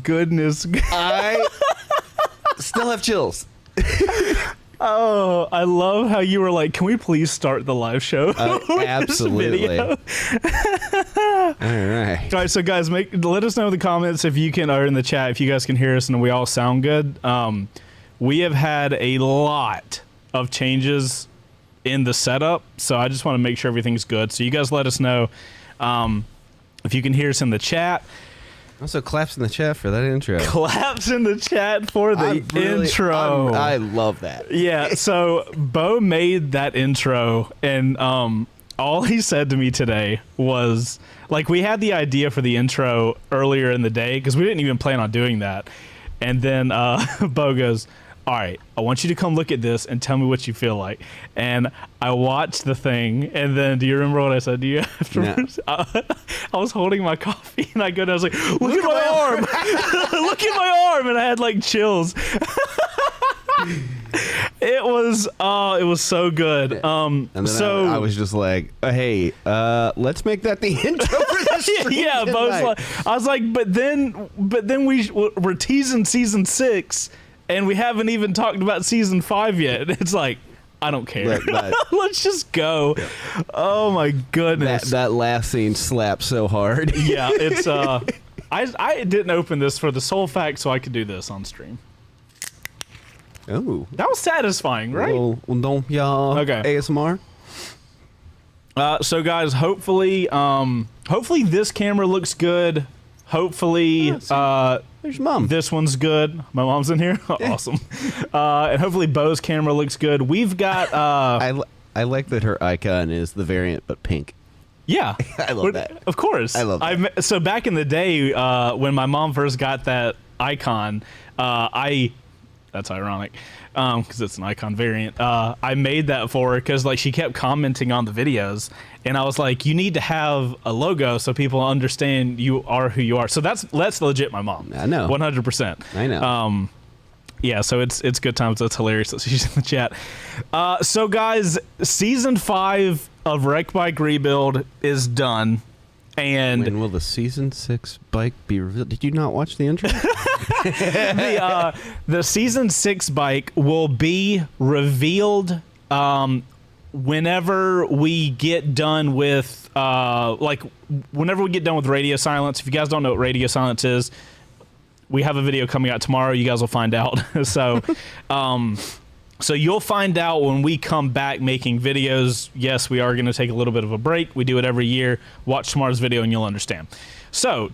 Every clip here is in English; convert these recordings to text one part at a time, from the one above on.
goodness. I still have chills. Oh, I love how you were like, can we please start the live show? Absolutely. All right. All right, so guys, let us know in the comments if you can, or in the chat, if you guys can hear us and we all sound good. We have had a lot of changes in the setup, so I just want to make sure everything's good. So you guys let us know if you can hear us in the chat. Also, claps in the chat for that intro. Claps in the chat for the intro. I love that. Yeah, so Beau made that intro, and all he said to me today was, like, we had the idea for the intro earlier in the day, because we didn't even plan on doing that. And then Beau goes, all right, I want you to come look at this and tell me what you feel like. And I watched the thing, and then, do you remember what I said to you afterwards? No. I was holding my coffee, and I go down, I was like, look at my arm! Look at my arm! And I had, like, chills. It was so good. And then I was just like, hey, let's make that the intro for this stream. Yeah, Beau's like, I was like, but then we're teasing season 6, and we haven't even talked about season 5 yet. It's like, I don't care. Let's just go. Yeah. Oh my goodness. That last scene slaps so hard. Yeah, it's I didn't open this for the sole fact so I could do this on stream. Oh. That was satisfying, right? Well, don't y'all ASMR? So guys, hopefully this camera looks good. Hopefully there's Mom. This one's good. My mom's in here. Awesome. And hopefully Beau's camera looks good. We've got I like that her icon is the variant but pink. Yeah. I love that. Of course. I love that. So back in the day when my mom first got that icon, that's ironic because it's an icon variant. I made that for her because like she kept commenting on the videos, and I was like, you need to have a logo so people understand you are who you are. So that's legit my mom. I know. 100%. I know. Yeah, so it's good times. That's hilarious that she's in the chat. So guys, season 5 of Wreck Bike Rebuild is done. And when will the season 6 bike be revealed? Did you not watch the intro? The season 6 bike will be revealed whenever we get done with whenever we get done with Radio Silence. If you guys don't know what Radio Silence is, we have a video coming out tomorrow. You guys will find out. So you'll find out when we come back making videos. Yes, we are going to take a little bit of a break. We do it every year. Watch tomorrow's video and you'll understand. So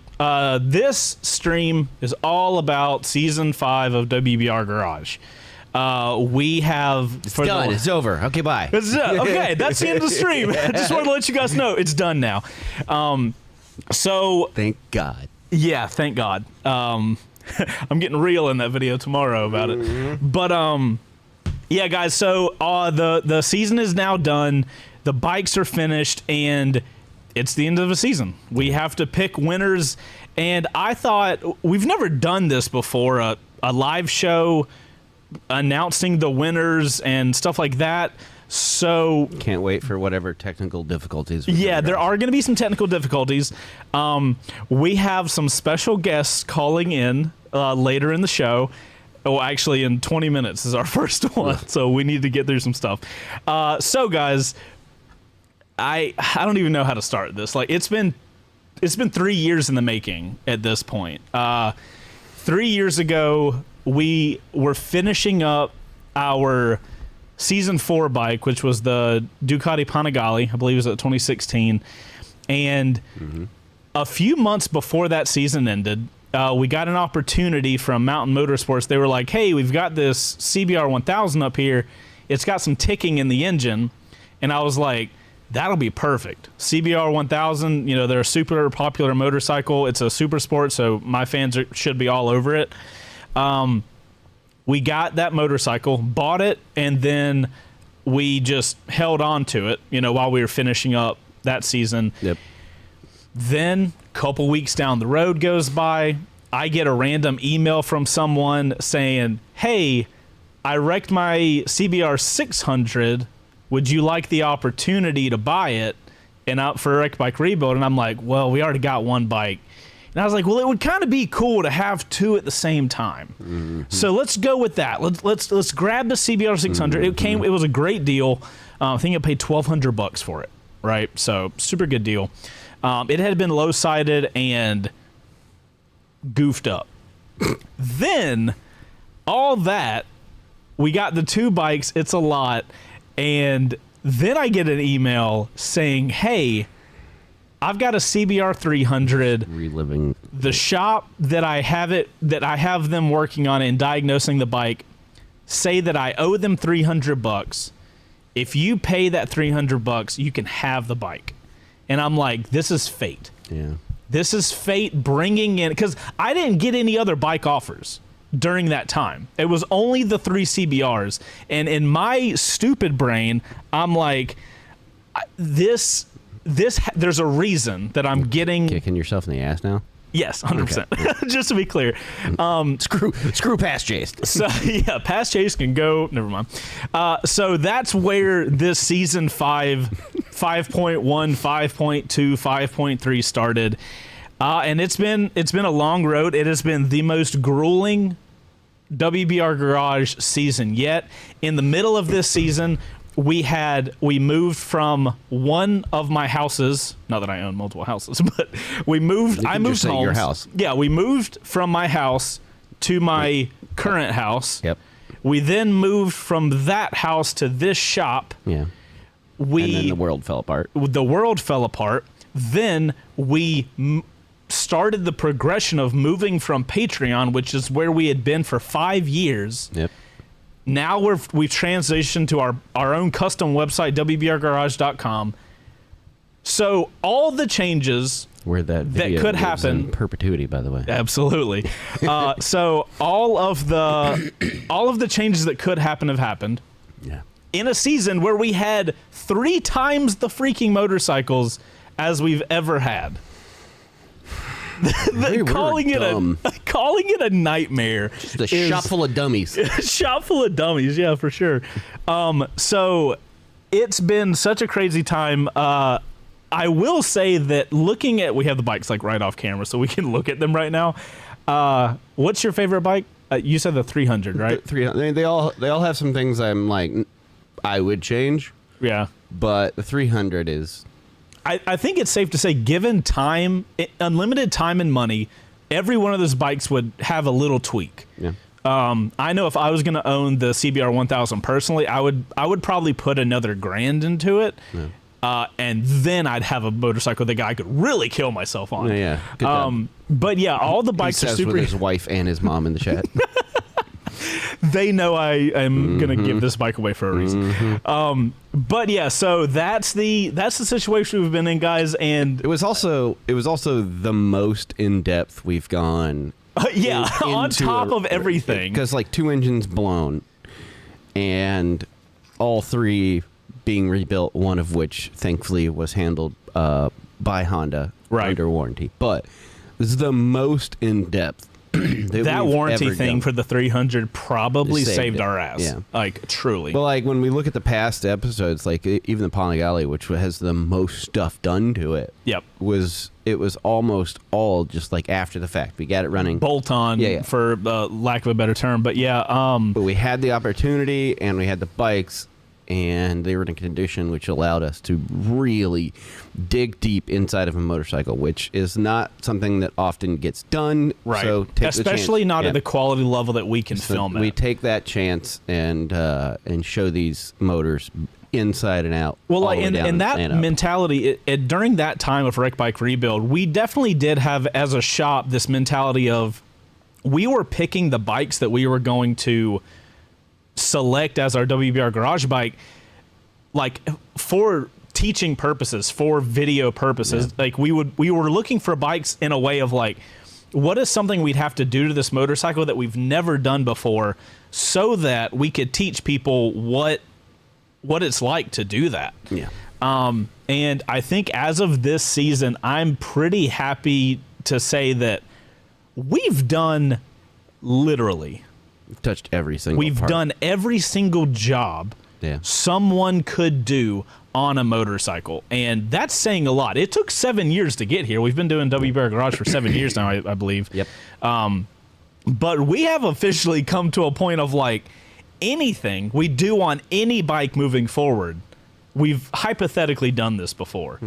this stream is all about season 5 of WBRGarage. We have... It's done. It's over. Okay, bye. Okay, that's the end of the stream. I just wanted to let you guys know it's done now. So... Thank God. Yeah, thank God. I'm getting real in that video tomorrow about it. But... yeah, guys, so the season is now done. The bikes are finished, and it's the end of the season. We have to pick winners, and I thought we've never done this before, a live show announcing the winners and stuff like that. So can't wait for whatever technical difficulties. Yeah, there are going to be some technical difficulties. We have some special guests calling in later in the show. Oh, actually, in 20 minutes is our first one, so we need to get through some stuff. So, guys, I don't even know how to start this. Like, it's been 3 years in the making at this point. 3 years ago, we were finishing up our season 4 bike, which was the Ducati Panigale. I believe it was at 2016, and a few months before that season ended. We got an opportunity from Mountain Motorsports. They were like, hey, we've got this CBR 1000 up here. It's got some ticking in the engine. And I was like, that'll be perfect. CBR 1000, they're a super popular motorcycle. It's a super sport, so my fans should be all over it. We got that motorcycle, bought it, and then we just held on to it, while we were finishing up that season. Yep. Then, a couple weeks down the road goes by, I get a random email from someone saying, hey, I wrecked my CBR 600. Would you like the opportunity to buy it and out for a Wreck Bike Rebuild? And I'm like, well, we already got one bike. And I was like, well, it would kind of be cool to have two at the same time. Mm-hmm. So let's go with that. Let's grab the CBR 600. Mm-hmm. It was a great deal. I think I paid $1,200 for it, right? So super good deal. It had been low-sided and goofed up. Then all that, we got the two bikes. It's a lot. And then I get an email saying, hey, I've got a CBR 300. Reliving the shop that I have them working on and diagnosing the bike say that I owe them $300. If you pay that $300, you can have the bike. And I'm like, this is fate. Yeah. This is fate bringing in, because I didn't get any other bike offers during that time. It was only the 3 CBRs. And in my stupid brain, I'm like, there's a reason that I'm getting... Kicking yourself in the ass now? Yes, 100%. Okay. Just to be clear. Screw past Chase. So, yeah, past Chase can go. Never mind. So that's where this season 5, 5.1, 5.2, 5.3 started. And it's been a long road. It has been the most grueling WBRGarage season yet. In the middle of this season, we moved from one of my houses, not that I own multiple houses, but I moved homes. Your house. Yeah, we moved from my house to my current house. Yep. We then moved from that house to this shop. Yeah. And then the world fell apart. The world fell apart. Then we started the progression of moving from Patreon, which is where we had been for 5 years. Yep. Now we've transitioned to our own custom website, WBRGarage.com. So all the changes where that could happen in perpetuity, by the way. Absolutely. So all of the changes that could happen have happened. Yeah. In a season where we had 3 times the freaking motorcycles as we've ever had. Calling it a nightmare. Just a shop full of dummies. Shop full of dummies, yeah, for sure. So it's been such a crazy time. I will say that we have the bikes like right off camera, so we can look at them right now. What's your favorite bike? You said the 300, right? The 300. They all have some things I'm like, I would change. Yeah. But the 300 is... I think it's safe to say, given time, unlimited time and money, every one of those bikes would have a little tweak. Yeah. I know if I was going to own the CBR 1000 personally, I would probably put another $1,000 into it. Yeah. And then I'd have a motorcycle that I could really kill myself on. Yeah. Good job. But yeah, all the bikes are super. With his wife and his mom in the chat. They know I am going to give this bike away for a reason. Mm-hmm. But yeah, so that's the situation we've been in, guys. And it was also the most in depth we've gone. On top of everything, because like 2 engines blown, and all 3 being rebuilt. One of which thankfully was handled by Honda under warranty. But this is the most in depth. That warranty thing for the 300 probably saved our ass. Yeah. Like, truly. Well, like, when we look at the past episodes, like, even the Panigale, which has the most stuff done to it, yep, it was almost all just, like, after the fact. We got it running. Bolt-on, for lack of a better term. But, yeah. But we had the opportunity, and we had the bikes, and they were in a condition which allowed us to really dig deep inside of a motorcycle, which is not something that often gets done. Right. So especially not at the quality level that we can film at. We take that chance and show these motors inside and out. Well, and that mentality, during that time of Wreck Bike Rebuild, we definitely did have, as a shop, this mentality of we were picking the bikes that we were going to select as our WBR garage bike, like, for teaching purposes, for video purposes. Yeah. Like, we were looking for bikes in a way of like, what is something we'd have to do to this motorcycle that we've never done before, so that we could teach people what it's like to do that. Yeah. And I think as of this season, I'm pretty happy to say that we've done literally. Touched every single We've part. done every single job someone could do on a motorcycle, and that's saying a lot. It took 7 years to get here. We've been doing WBRGarage for 7 years now, I believe. Yep. But we have officially come to a point of like anything we do on any bike moving forward, we've hypothetically done this before,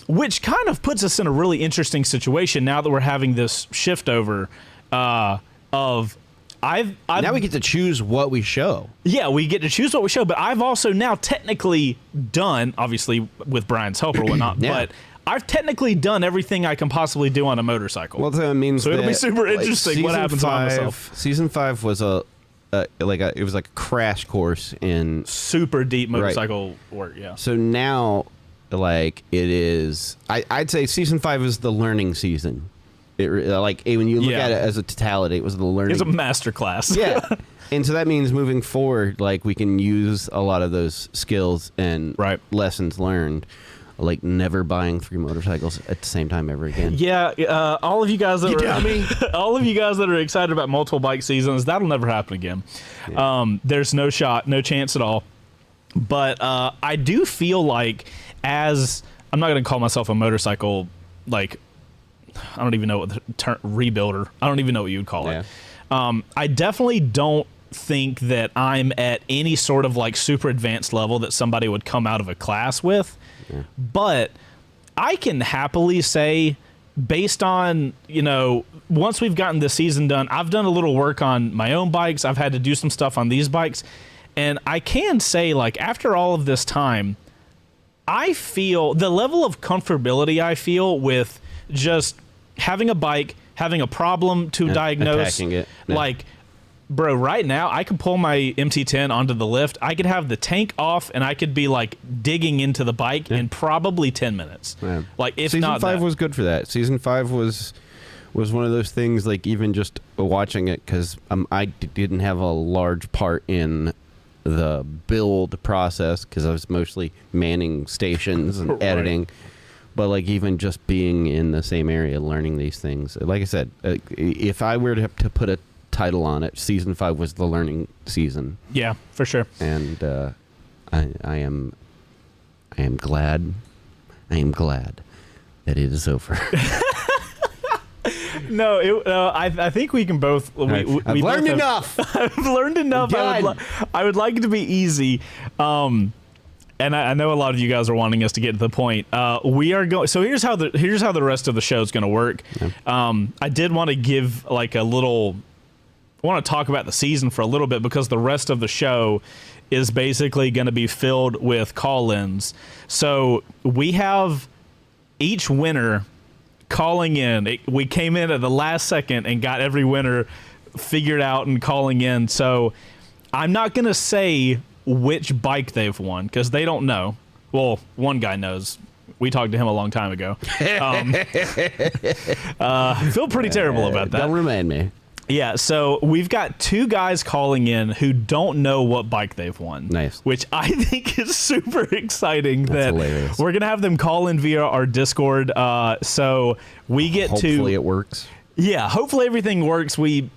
which kind of puts us in a really interesting situation now that we're having this shift over of I've now we get to choose what we show. Yeah, we get to choose what we show, but I've also now technically done, obviously with Brian's help or whatnot, Yeah. but I've technically done everything I can possibly do on a motorcycle. Well, that means so it'll be that, super interesting what happens on myself. Season 5 was it was like a crash course in Super deep motorcycle work, yeah. So now, like, it is, I'd say season 5 is the learning season. Like, when you look at it as a totality, it was the learning. It's a master class. Yeah. And so that means moving forward, like, we can use a lot of those skills and lessons learned, like never buying 3 motorcycles at the same time ever again. Yeah, all of you guys that all of you guys that are excited about multiple bike seasons, that'll never happen again. Yeah. There's no shot, no chance at all. But I do feel like, as I'm not going to call myself a motorcycle, like, I don't even know what the term, rebuilder. I don't even know what you would call it. I definitely don't think that I'm at any sort of like super advanced level that somebody would come out of a class with. Yeah. But I can happily say, based on, once we've gotten this season done, I've done a little work on my own bikes. I've had to do some stuff on these bikes. And I can say, like, after all of this time, I feel the level of comfortability I feel with just having a bike, having a problem to diagnose, attacking it. Like, bro, right now I could pull my MT10 onto the lift. I could have the tank off, and I could be like digging into the bike in probably 10 minutes. Yeah. Like, if season not 5 that. was good for that. Season 5 was one of those things. Like, even just watching it, because I didn't have a large part in the build process because I was mostly manning stations and editing. But, like, even just being in the same area, learning these things. Like I said, if I were to put a title on it, season 5 was the learning season. Yeah, for sure. And I am glad that it is over. No, I think we can both. I've learned enough. I've learned enough. I would like it to be easy. And I know a lot of you guys are wanting us to get to the point. We are going. So here's how the rest of the show is going to work. Yeah. I did want to give like a little. I want to talk about the season for a little bit because the rest of the show is basically going to be filled with call-ins. So we have each winner calling in. We came in at the last second and got every winner figured out and calling in. So I'm not going to say which bike they've won because they don't know. Well, one guy knows. We talked to him a long time ago. I feel pretty terrible about that. Don't remind me. Yeah, so we've got 2 guys calling in who don't know what bike they've won. Nice. Which I think is super exciting. That's hilarious. We're going to have them call in via our Discord. So we get hopefully it works. Yeah, hopefully everything works. We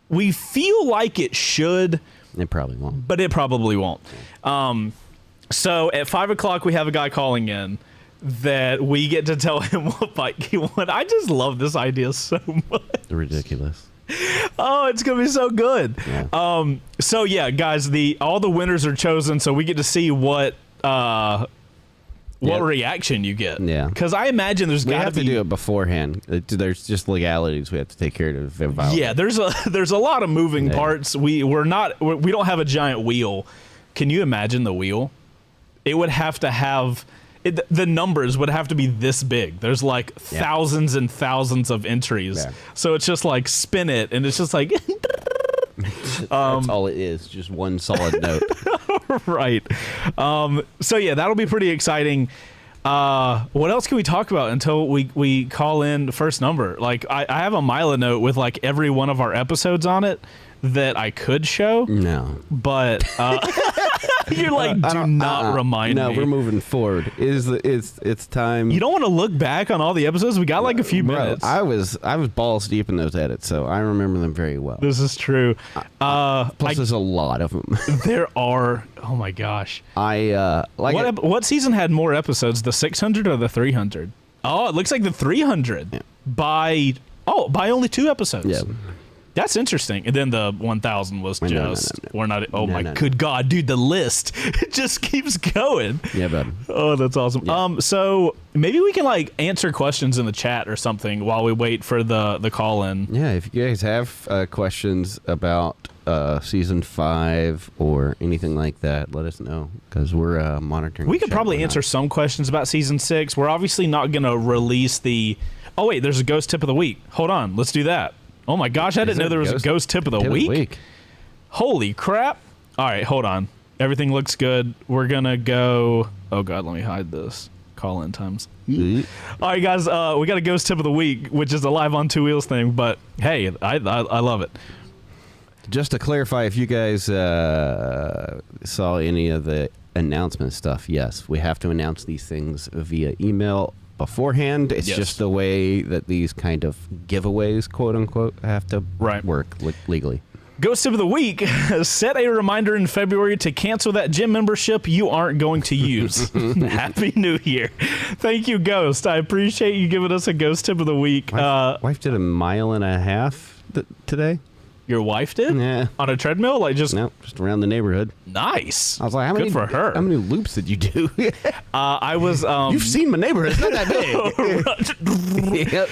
feel like it should. It probably won't. But it probably won't. So at 5 o'clock, we have a guy calling in that we get to tell him what bike he won. I just love this idea so much. Ridiculous. Oh, it's gonna be so good. Yeah. So yeah, guys, all the winners are chosen, so we get to see what reaction you get. Yeah, because I imagine we have to do it beforehand. There's just legalities we have to take care of. Yeah, there's a lot of moving parts. We don't have a giant wheel. Can you imagine the wheel? It would have to have. The numbers would have to be this big. There's like thousands and thousands of entries. Yeah. So it's just like spin it, and it's just like... That's all it is, just one solid note. Right. So yeah, that'll be pretty exciting. What else can we talk about until we call in the first number? Like, I have a Mila note with like every one of our episodes on it that I could show. No. But... You're like, do not remind me. No, we're moving forward. It's time. You don't want to look back on all the episodes. We got like a few minutes. I was balls deep in those edits, so I remember them very well. This is true. Plus, there's a lot of them. There are. Oh my gosh. What season had more episodes, the 600 or the 300? Oh, it looks like the 300 by only 2 episodes. Yeah. That's interesting. And then the 1000 was just we're not. Oh my good God, dude, the list it just keeps going. Yeah, bud. Oh, that's awesome. Yeah. So maybe we can like answer questions in the chat or something while we wait for the call in. Yeah, if you guys have questions about season 5 or anything like that, let us know because we're monitoring. We could probably answer some questions about season 6. We're obviously not going to release the. Oh wait, there's a ghost tip of the week. Hold on, let's do that. Oh my gosh, I didn't know there was a ghost tip of the week. Holy crap. All right, hold on. Everything looks good. We're going to go. Oh God, let me hide this. Call-in times. All right, guys, we got a ghost tip of the week, which is a live on 2 wheels thing, but hey, I love it. Just to clarify, if you guys saw any of the announcement stuff, yes, we have to announce these things via email beforehand. It's just the way that these kind of giveaways, quote unquote, have to work legally. Ghost tip of the week: set a reminder in February to cancel that gym membership you aren't going to use. Happy New Year! Thank you, Ghost. I appreciate you giving us a ghost tip of the week. Wife did 1.5 miles today. Your wife did? Yeah. On a treadmill? Like just around the neighborhood. Nice. I was like, good for her. How many loops did you do? I was You've seen my neighborhood. It's not that big. Yep.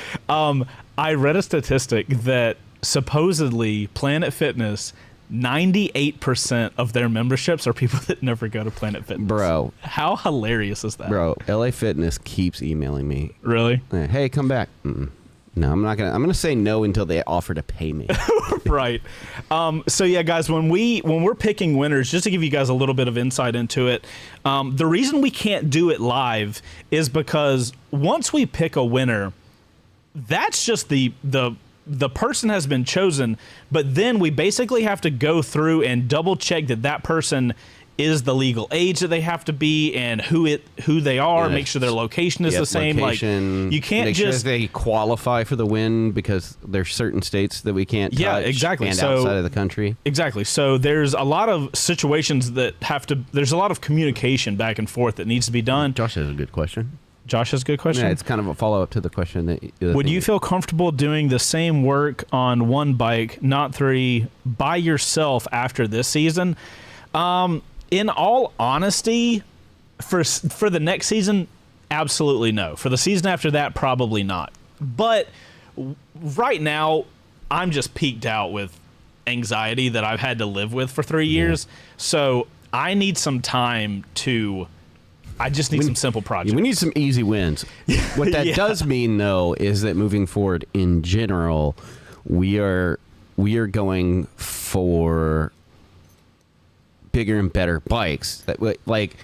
I read a statistic that supposedly Planet Fitness 98% of their memberships are people that never go to Planet Fitness. Bro. How hilarious is that? Bro, LA Fitness keeps emailing me. Really? Hey, come back. No, I'm not gonna. I'm gonna say no until they offer to pay me. Right. So yeah, guys, when we're picking winners, just to give you guys a little bit of insight into it, the reason we can't do it live is because once we pick a winner, that's just the person has been chosen, but then we basically have to go through and double check that person is the legal age that they have to be and who they are, make sure their location is the same. Location, like you can't make just sure they qualify for the win because there's certain states that we can't touch exactly. And so, outside of the country. Exactly. So there's a lot of situations that there's a lot of communication back and forth that needs to be done. Josh has a good question. Josh has a good question. Yeah, it's kind of a follow-up to the question that. Would you feel comfortable doing the same work on one bike, not 3, by yourself after this season? In all honesty, for the next season, absolutely no. For the season after that, probably not. But right now, I'm just peaked out with anxiety that I've had to live with for 3 years. So I need some time to. I just need some simple projects. We need some easy wins. What that does mean, though, is that moving forward in general, we are going for bigger and better bikes. Like,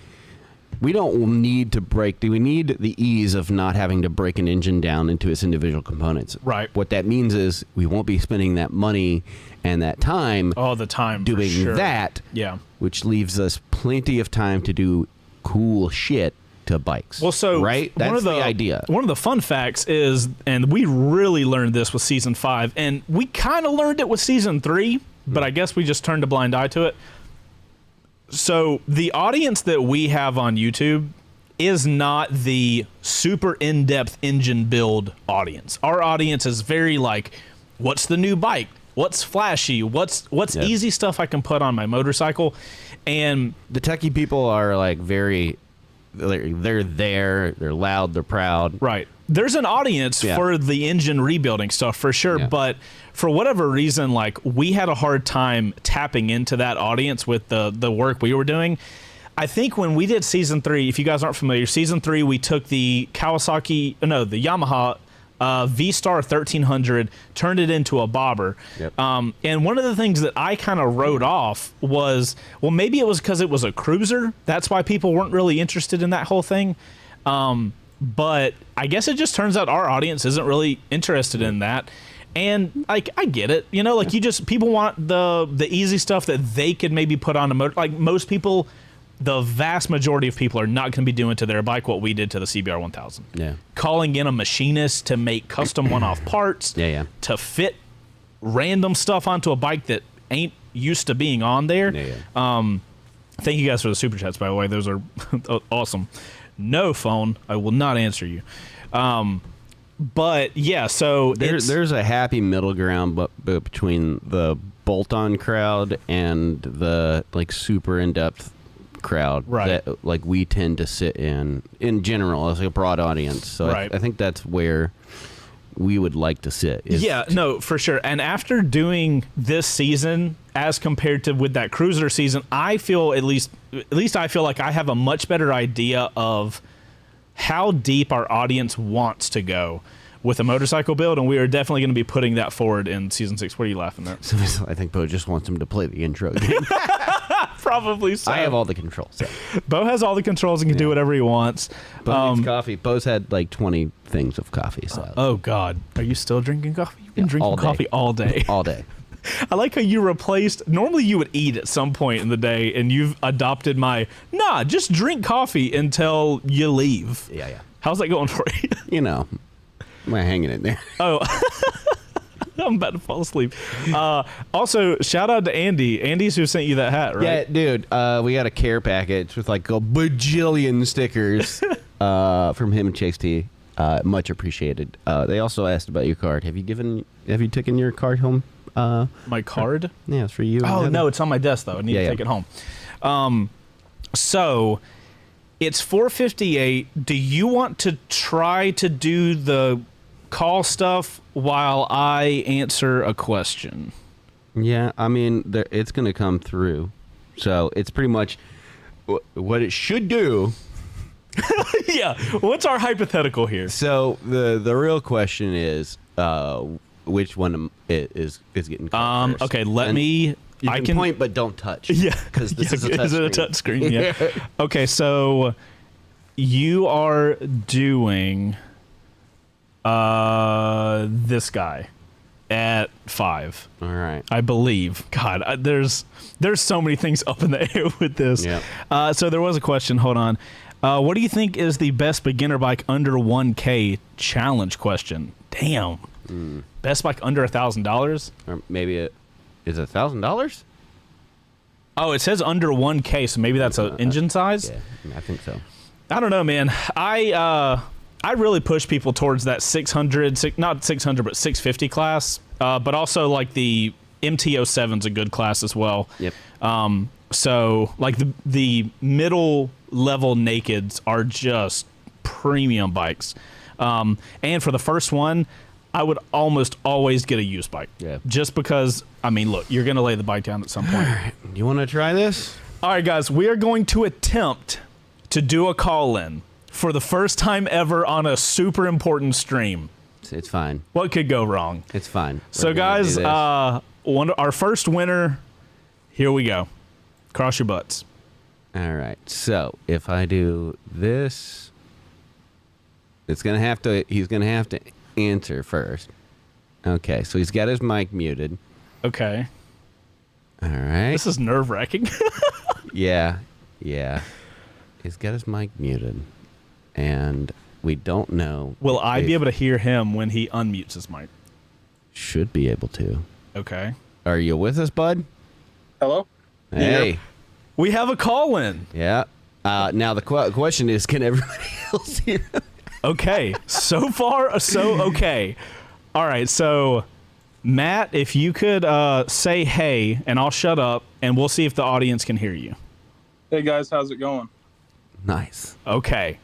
we don't need to break. We need the ease of not having to break an engine down into its individual components. Right. What that means is we won't be spending that money and that time. All the time doing that. Yeah. Which leaves us plenty of time to do cool shit to bikes. Well, so right, that's the idea. One of the fun facts is, and we really learned this with season 5, and we kind of learned it with season 3, but I guess we just turned a blind eye to it. So the audience that we have on YouTube is not the super in-depth engine build audience. Our audience is very like, what's the new bike? What's flashy? What's easy stuff I can put on my motorcycle? And the techie people are like they're there, they're loud, they're proud. Right. There's an audience for the engine rebuilding stuff for sure, but for whatever reason, like we had a hard time tapping into that audience with the work we were doing. I think when we did season 3, if you guys aren't familiar, season 3 we took the Yamaha V-Star 1300, turned it into a bobber. Yep. And one of the things that I kind of wrote off was, well, maybe it was because it was a cruiser. That's why people weren't really interested in that whole thing. But I guess it just turns out our audience isn't really interested in that. And like, I get it, like people want the easy stuff that they could maybe put on a motor. Like most people the vast majority of people are not going to be doing to their bike what we did to the CBR 1000. Yeah. Calling in a machinist to make custom one-off parts. Yeah. To fit random stuff onto a bike that ain't used to being on there. Yeah. Thank you guys for the super chats, by the way. Those are awesome. No phone. I will not answer you. But yeah, so there's a happy middle ground between the bolt-on crowd and the like super in-depth crowd right. that like we tend to sit in general as a broad audience. So right. I think that's where we would like to sit. Yeah, no, for sure. And after doing this season as compared to with that cruiser season, I feel at least I feel like I have a much better idea of how deep our audience wants to go with a motorcycle build, and we are definitely going to be putting that forward in season 6. What are you laughing at? So I think Beau just wants him to play the intro again. Probably so. I have all the controls. So. Beau has all the controls and can do whatever he wants. Beau needs coffee. Beau's had like 20 things of coffee. So. Oh, God. Are you still drinking coffee? You've been drinking coffee all day. All day. I like how you replaced, normally you would eat at some point in the day, and you've adopted just drink coffee until you leave. Yeah. How's that going for you? You know, we're hanging in there. Oh, I'm about to fall asleep. Also, shout out to Andy. Andy's who sent you that hat, right? Yeah, dude. We got a care package with like a bajillion stickers from him and Chase T. Much appreciated. They also asked about your card. Have you taken your card home? My card? Yeah, it's for you. Oh, no, it's on my desk, though. I need to take it home. So it's 4:58. Do you want to try to do the call stuff while I answer a question? Yeah, I mean, it's going to come through. So it's pretty much what it should do. Yeah. What's our hypothetical here? So the real question is, which one is getting called first? Okay, I can point, but don't touch. Yeah, because this is a touch Is it a screen. touch screen? Yeah. Okay, so you are doing this guy at 5. All right. I believe. God, there's so many things up in the air with this. Yeah. So there was a question. Hold on. What do you think is the best beginner bike under 1K challenge question? Damn. Best bike under $1,000? Or maybe it is $1,000. Oh, it says under 1K, so maybe that's an engine size? Yeah, I think so. I don't know, man. I really push people towards that 600, not 600, but 650 class. But also like the MT-07's a good class as well. Yep. So like the middle level nakeds are just premium bikes. And for the first one, I would almost always get a used bike. Yeah. Just because, I mean, look, you're going to lay the bike down at some point. All right. You want to try this? All right, guys, we are going to attempt to do a call-in for the first time ever on a super important stream. It's fine. What could go wrong? It's fine. So, guys, our first winner, here we go. Cross your butts. All right. So, if I do this, he's going to have to answer first. Okay, so he's got his mic muted. Okay. All right. This is nerve-wracking. Yeah. He's got his mic muted, and we don't know. Will I be able to hear him when he unmutes his mic? Should be able to. Okay. Are you with us, bud? Hello? Hey. Yeah. We have a call-in. Yeah. Now the question is, can everybody else hear him? Okay. So far, so okay. All right, so Matt, if you could say hey, and I'll shut up, and we'll see if the audience can hear you. Hey, guys. How's it going? Nice. Okay.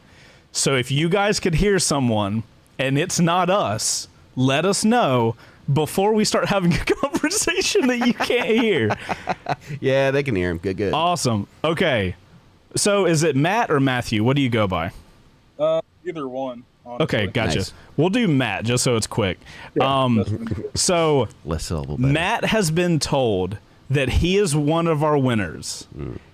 So if you guys could hear someone, and it's not us, let us know before we start having a conversation that you can't hear. Yeah, they can hear him. Good. Awesome. Okay. So is it Matt or Matthew? What do you go by? Either one. Honestly. Okay, gotcha. Nice. We'll do Matt just so it's quick. Yeah, So Less syllable better. Matt has been told that he is one of our winners.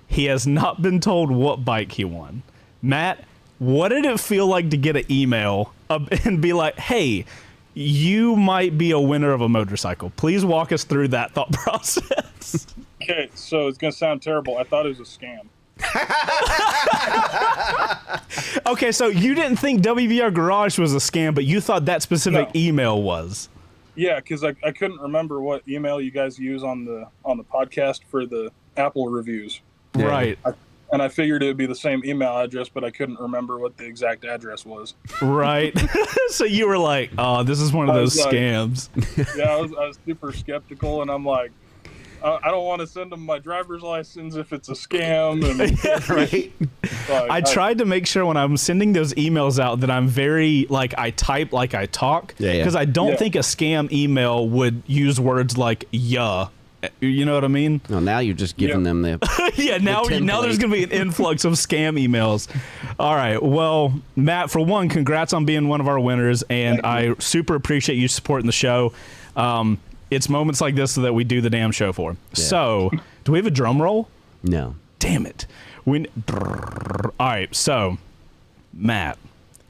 He has not been told what bike he won. Matt, what did it feel like to get an email and be like, hey, you might be a winner of a motorcycle? Please walk us through that thought process. Okay, so it's going to sound terrible. I thought it was a scam. Okay, so you didn't think WBR Garage was a scam, but you thought that specific email was. Yeah, because I couldn't remember what email you guys use on the podcast for the Apple reviews. Yeah. Right. And I figured it would be the same email address, but I couldn't remember what the exact address was. Right. So you were like, oh, this is one of those like, scams. Yeah, I was super skeptical, and I'm like, I don't want to send them my driver's license if it's a scam. And Right. like, I tried to make sure when I'm sending those emails out that I'm very, like, I type like I talk. Yeah, yeah. Because I don't Yeah. think a scam email would use words like, yeah. You know what I mean? Well, now you're just giving them the. Yeah, now there's going to be an influx of scam emails. All right. Well, Matt, for one, congrats on being one of our winners, and I super appreciate you supporting the show. It's moments like this that we do the damn show for. Yeah. So, do we have a drum roll? No. Damn it. All right. So, Matt,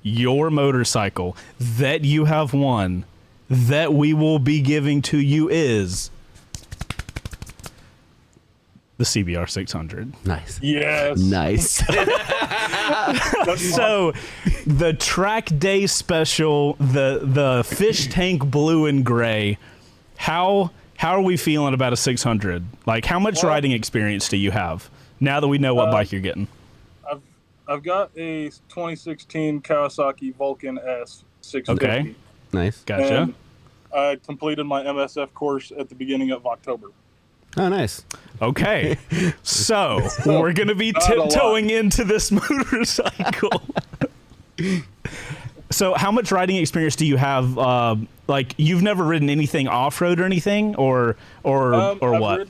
your motorcycle that you have won that we will be giving to you is the CBR 600. Nice. yes. Nice. So, the track day special, the fish tank blue and gray. How are we feeling about a 600? Like, how much riding experience do you have now that we know what bike you're getting? I've got a 2016 Kawasaki Vulcan S 650. Okay. Nice. Gotcha. And I completed my MSF course at the beginning of October. Oh, nice. Okay. So, we're going to be Not a lot. tiptoeing into this motorcycle. So, how much riding experience do you have? Like, you've never ridden anything off-road or anything, or what?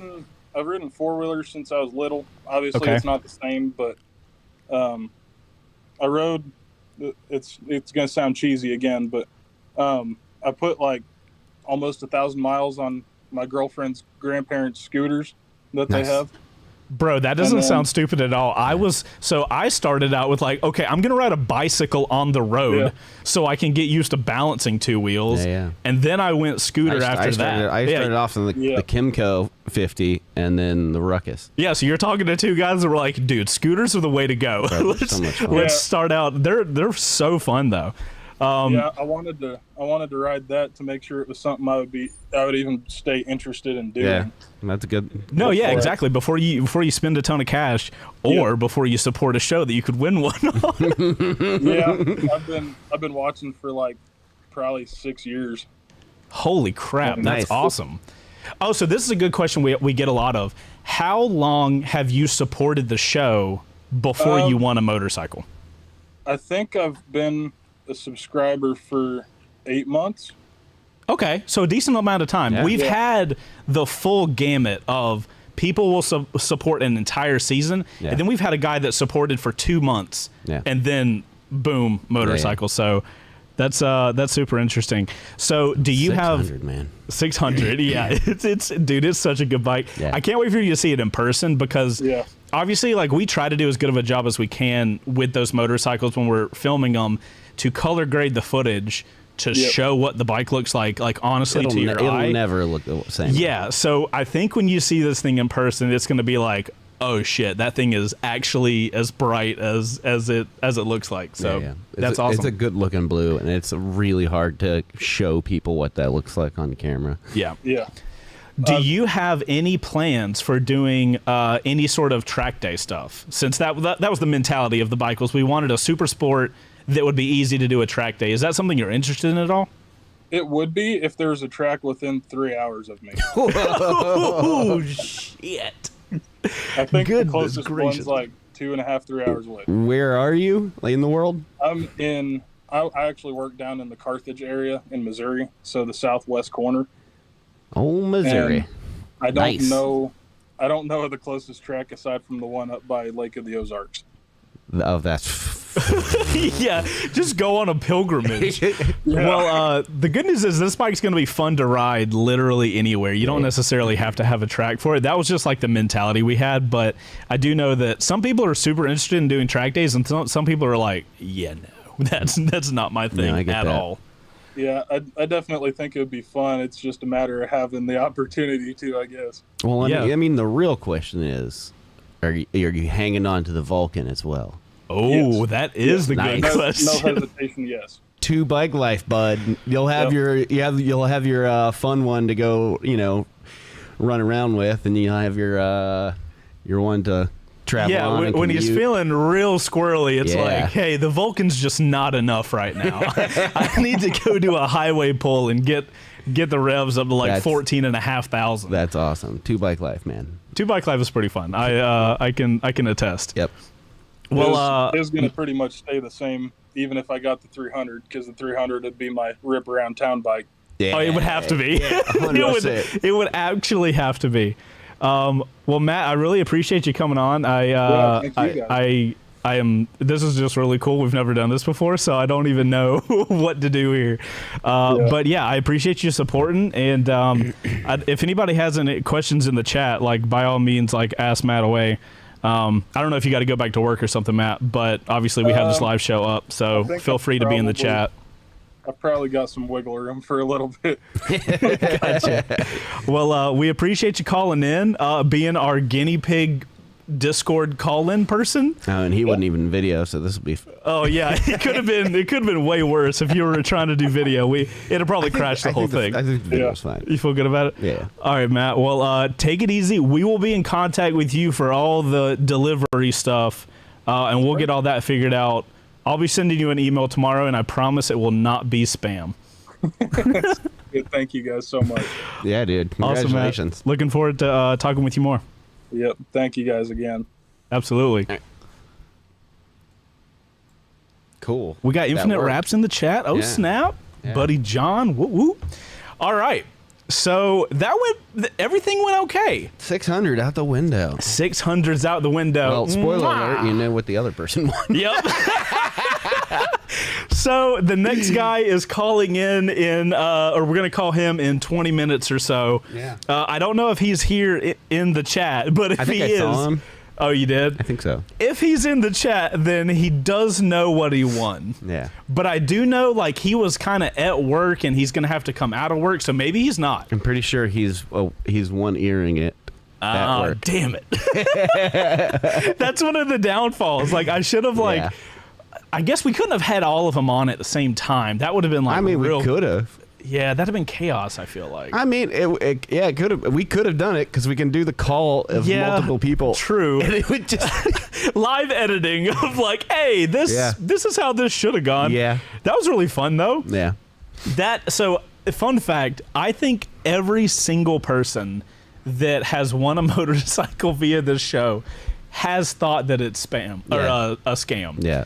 I've ridden four-wheelers since I was little. Obviously, Okay. it's not the same, but I rode. It's gonna sound cheesy again, but I put like almost 1,000 miles on my girlfriend's grandparents' scooters that Nice. they have. Bro, that doesn't And then- sound stupid at all. I started out with like, okay, I'm going to ride a bicycle on the road Yeah. so I can get used to balancing two wheels. Yeah, yeah. And then I went scooter after that. I started Yeah. off in the Yeah. Kimco 50 and then the Ruckus. Yeah, so you're talking to two guys that were like, dude, scooters are the way to go. Bro, they're let's so much fun. let's Yeah. start out. They're so fun though. Yeah, I wanted to ride that to make sure it was something I would even stay interested in doing. Yeah, that's good. No, yeah, Before- exactly. Before you spend a ton of cash, or Yeah. before you support a show that you could win one on. Yeah, I've been watching for like probably 6 years. Holy crap, that's Nice. awesome. Oh, so this is a good question we get a lot of. How long have you supported the show before you won a motorcycle? I think I've been a subscriber for 8 months. Okay, so a decent amount of time. Yeah. We've Yeah. had the full gamut of people will support an entire season, Yeah. and then we've had a guy that supported for 2 months, Yeah. and then boom, motorcycle. So that's super interesting. So do you have 600, man. 600? Yeah, it's dude, it's such a good bike. Yeah. I can't wait for you to see it in person because Yeah. obviously, like, we try to do as good of a job as we can with those motorcycles when we're filming them to color grade the footage to Yep. show what the bike looks like honestly to your it'll eye. never look the same. Yeah, so I think when you see this thing in person, it's going to be like, oh shit, that thing is actually as bright as it looks like. So Yeah. that's awesome. It's a good looking blue, and it's really hard to show people what that looks like on camera. yeah. Yeah. Do you have any plans for doing any sort of track day stuff? Since that was the mentality of the bike, was we wanted a super sport that would be easy to do a track day. Is that something you're interested in at all? It would be if there was a track within 3 hours of me. Oh shit! I think the Goodness closest gracious. one's like 2.5, 3 hours away. Where are you in the world? I actually work down in the Carthage area in Missouri, so the southwest corner. Oh, Missouri. And I don't Nice. know the closest track aside from the one up by Lake of the Ozarks. Oh, that's. Yeah, just go on a pilgrimage. Well, the good news is this bike's going to be fun to ride literally anywhere. You don't necessarily have to have a track for it. That was just like the mentality we had, but I do know that some people are super interested in doing track days, and some people are like, yeah, no, that's not my thing I get at that. all. Yeah, I definitely think it would be fun. It's just a matter of having the opportunity to, I guess. Well, Yeah. I mean, the real question is, are you hanging on to the Vulcan as well? Oh, Yes. that is the Nice. good No question. hesitation, yes. 2 bike life, bud. You'll have you'll have your fun one to go, run around with, and you'll have your one to travel Yeah, on. when he's feeling real squirrely, it's Yeah. like, hey, the Vulcan's just not enough right now. I need to go do a highway pull and get the revs up to like That's- 14,500. That's awesome. 2 bike life, man. 2 bike life is pretty fun. I can attest. Yep. Well, It's going to pretty much stay the same, even if I got the 300, because the 300 would be my rip around town bike. Yeah. oh, it would have to be. it would actually have to be. Well, Matt, I really appreciate you coming on. Thank you guys. I am. This is just really cool. We've never done this before, so I don't even know what to do here. But yeah, I appreciate you supporting. And if anybody has any questions in the chat, like by all means, like ask Matt away. I don't know if you got to go back to work or something, Matt. But obviously, we have this live show up, so feel free to be in the chat. I've probably got some wiggle room for a little bit. Gotcha. Well, we appreciate you calling in, being our guinea pig Discord call-in person. Oh, and he wasn't even video, so this will be. Oh yeah, it could have been way worse if you were trying to do video. It'd probably crash the whole thing. I think the video's fine. You feel good about it? Yeah. All right, Matt. Well, take it easy. We will be in contact with you for all the delivery stuff, and we'll get all that figured out. I'll be sending you an email tomorrow, and I promise it will not be spam. Thank you guys so much. Yeah, dude. Congratulations. Awesome, Matt. Looking forward to talking with you more. Yep. Thank you guys again. Absolutely. Cool. We got That Infinite worked. Wraps in the chat. Oh, Yeah. snap. Yeah. Buddy John. Woo woo. All right. So everything went okay. 600 out the window. 600's out the window. Well, spoiler Mwah. alert, you know what the other person won. Yep. So the next guy is calling in or we're going to call him in 20 minutes or so. Yeah. I don't know if he's here in the chat, but if I think he I is. saw him. Oh, you did? I think so. If he's in the chat, then he does know what he won. Yeah. But I do know, like, he was kind of at work and he's going to have to come out of work, so maybe he's not. I'm pretty sure he's one earing it at work. Damn it. That's one of the downfalls. Like, I should have, Yeah. I guess we couldn't have had all of them on at the same time. That would have been, like, I mean, real. we could have. Yeah, that'd have been chaos, I feel like. I mean, it could have. We could have done it because we can do the call of multiple people. True. And it would just Live editing of, like, hey, this is how this should have gone. Yeah. That was really fun, though. Yeah. So, fun fact, I think every single person that has won a motorcycle via this show has thought that it's spam or a scam. Yeah.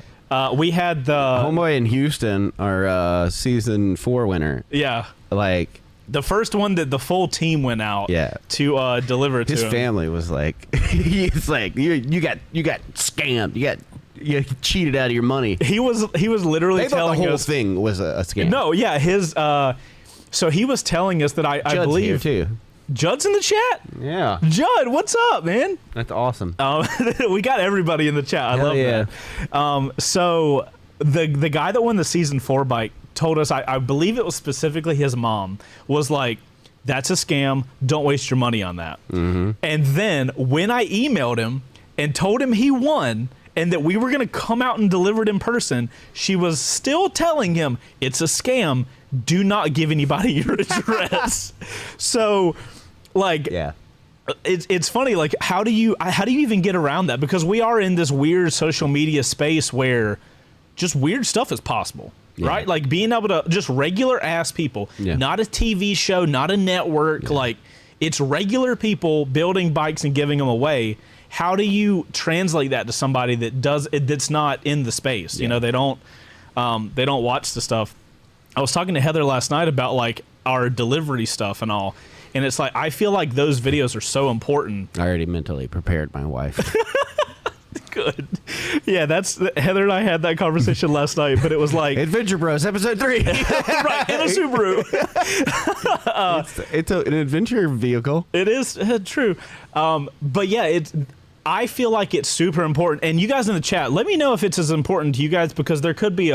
We had the Homeboy in Houston, our season 4 winner. Yeah. Like, The first one that the full team went out to deliver to his him. family was like, he's like, you got scammed. You cheated out of your money. He was literally They thought telling the whole us thing was a scam. No, yeah, his so he was telling us that I Judd's believe here too. Judd's in the chat. Yeah. Judd, what's up, man? That's awesome. We got everybody in the chat. I love that. So the guy that won the season 4 bike told us, I believe it was specifically his mom, was like, that's a scam. Don't waste your money on that. Mm-hmm. And then when I emailed him and told him he won and that we were going to come out and deliver it in person, she was still telling him it's a scam. Do not give anybody your address. So, like, it's funny. Like, how do you even get around that? Because we are in this weird social media space where just weird stuff is possible, right? Like being able to just regular ass people, not a TV show, not a network. Like, it's regular people building bikes and giving them away. How do you translate that to somebody that's not in the space? You know, they don't watch the stuff. I was talking to Heather last night about like our delivery stuff and all. And it's like, I feel like those videos are so important. I already mentally prepared my wife. Good. Yeah, Heather and I had that conversation last night, but it was like Adventure Bros episode 3. right, in a Subaru. It's an adventure vehicle. It is true. But yeah, I feel like it's super important. And you guys in the chat, let me know if it's as important to you guys, because there could be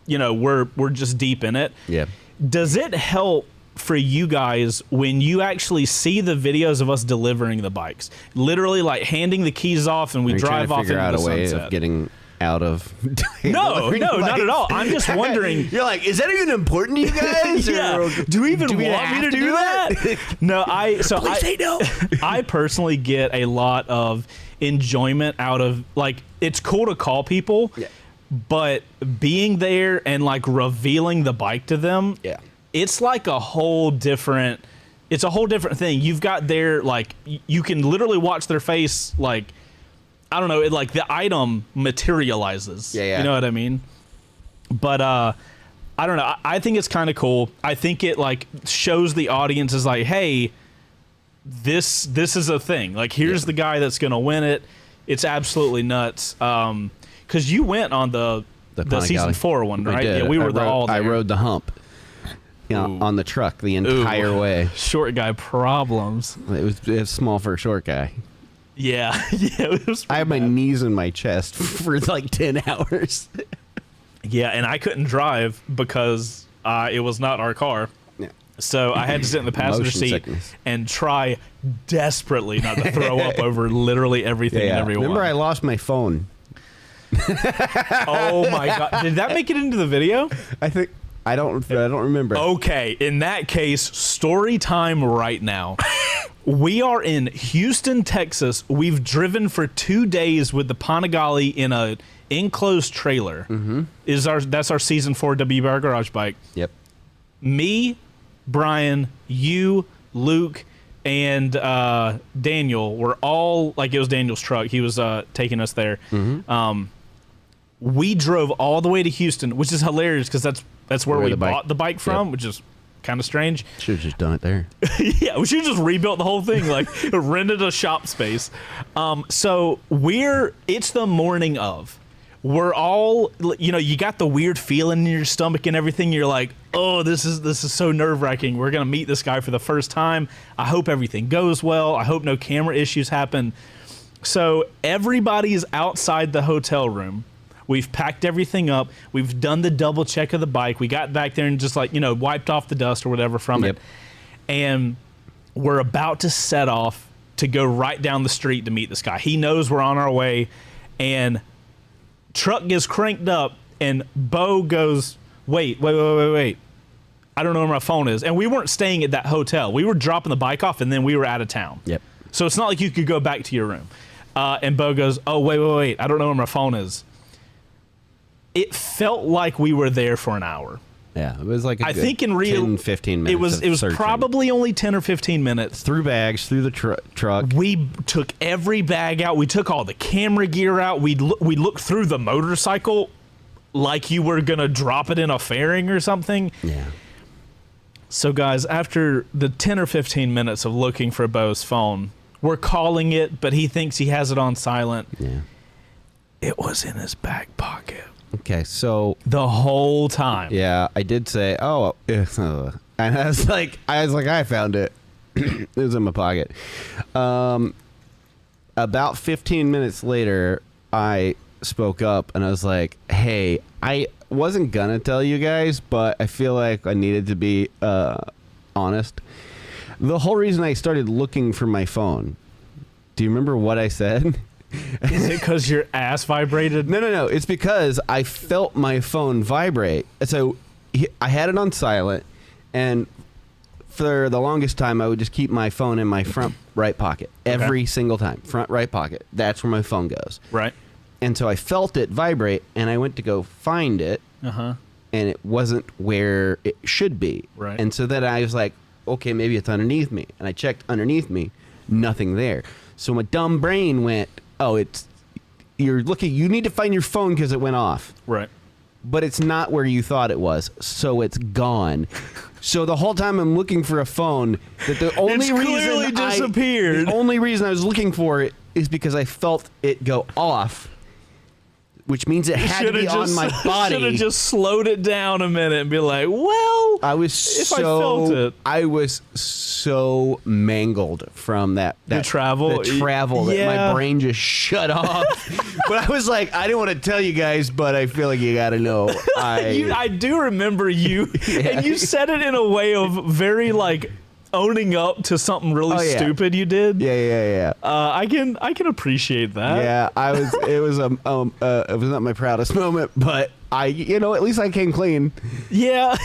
we're just deep in it. Yeah. Does it help for you guys when you actually see the videos of us delivering the bikes, literally like handing the keys off and we drive off into the way sunset. of getting out of no, not at all. I'm just wondering. You're like, is that even important to you guys? Yeah. Do we even want me to do that? No, Please say no. I personally get a lot of enjoyment out of, like, it's cool to call people, but being there and like revealing the bike to them, it's like a whole different thing. You've got their, like, you can literally watch their face, like, I don't know, it, like the item materializes. Yeah. You know what I mean? But I don't know. I think it's kind of cool. I think it like shows the audience is like, hey, this is a thing. Like, here's the guy that's gonna win it. It's absolutely nuts. Because you went on the season 4 one, right? Yeah, we were all there. I rode the hump. On the truck the entire way. Short guy problems. It was small for a short guy. Yeah. It was I had my knees in my chest for like 10 hours. Yeah, and I couldn't drive because it was not our car. Yeah. So I had to sit in the passenger Motion seat sickness. and try desperately not to throw up over literally everything and everyone. Remember, I lost my phone. Oh my God. Did that make it into the video? I don't remember. Okay, in that case, story time right now. We are in Houston, Texas. We've driven for 2 days with the Panigale in a enclosed trailer. Mm-hmm. That's our season 4 WBRGarage bike. Yep. Me, Brian, you, Luke, and Daniel were all, like, it was Daniel's truck. He was taking us there. Mm-hmm. We drove all the way to Houston, which is hilarious because that's where we bought the bike from, which is kind of strange. Should have just done it there. Yeah, we should have just rebuilt the whole thing, like rented a shop space. So it's the morning of. We're all, you got the weird feeling in your stomach and everything. You're like, oh, this is so nerve-wracking. We're going to meet this guy for the first time. I hope everything goes well. I hope no camera issues happen. So everybody's outside the hotel room. We've packed everything up. We've done the double check of the bike. We got back there and just wiped off the dust or whatever from it. And we're about to set off to go right down the street to meet this guy. He knows we're on our way, and truck gets cranked up, and Beau goes, wait. I don't know where my phone is. And we weren't staying at that hotel. We were dropping the bike off, and then we were out of town. Yep. So it's not like you could go back to your room. And Beau goes, oh, wait. I don't know where my phone is. It felt like we were there for an hour. Yeah, it was like I think in real 10, 15 minutes. It was probably only 10 or 15 minutes. Through bags, through the truck. We took every bag out. We took all the camera gear out. We looked through the motorcycle like you were going to drop it in a fairing or something. Yeah. So, guys, after the 10 or 15 minutes of looking for Beau's phone, we're calling it, but he thinks he has it on silent. Yeah. It was in his back pocket. Okay, so the whole time. Yeah, I did say, and I was like, I found it. It was in my pocket. About 15 minutes later, I spoke up and I was like, hey, I wasn't gonna tell you guys, but I feel like I needed to be honest. The whole reason I started looking for my phone, do you remember what I said? Is it because your ass vibrated? No. It's because I felt my phone vibrate. So I had it on silent, and for the longest time, I would just keep my phone in my front right pocket every single time. Front right pocket. That's where my phone goes. Right. And so I felt it vibrate, and I went to go find it, and it wasn't where it should be. Right. And so then I was like, okay, maybe it's underneath me. And I checked underneath me, nothing there. So my dumb brain went, you need to find your phone because it went off. Right. But it's not where you thought it was, so it's gone. So the whole time I'm looking for a phone, the only reason I was looking for it is because I felt it go off. which means it had to be on my body. Should have just slowed it down a minute and be like, well, I was I was so mangled from that the travel that my brain just shut off. But I was like, I didn't want to tell you guys, but I feel like you got to know. I do remember you, and you said it in a way of very like owning up to something really stupid you did. Yeah. I can appreciate that. Yeah, it was not my proudest moment, but at least I came clean. Yeah,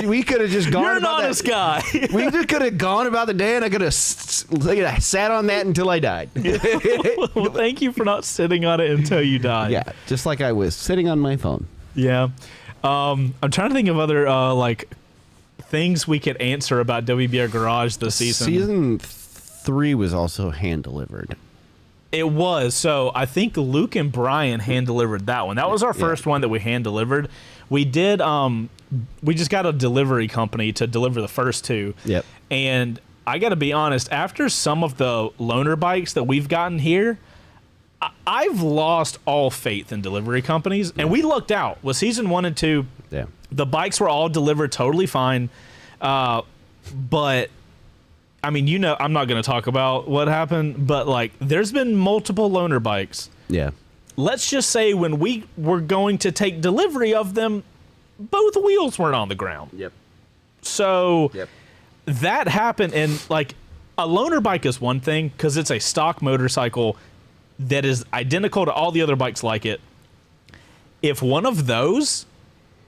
we could have just gone. You're an honest guy. We just could have gone about the day, and I could have sat on that until I died. Well, thank you for not sitting on it until you died. Yeah, just like I was sitting on my phone. Yeah, I'm trying to think of other things we could answer about WBR Garage this season. Season 3 was also hand delivered. It was. So I think Luke and Brian hand delivered that one. That was our first one that we hand delivered. We did. We just got a delivery company to deliver the first 2. Yep. And I got to be honest. After some of the loaner bikes that we've gotten here, I've lost all faith in delivery companies. And we lucked out with season 1 and 2. Yeah. The bikes were all delivered totally fine. But I mean, I'm not going to talk about what happened, but like there's been multiple loaner bikes. Yeah. Let's just say when we were going to take delivery of them, both wheels weren't on the ground. Yep. So that happened. And like a loaner bike is one thing because it's a stock motorcycle that is identical to all the other bikes like it. If one of those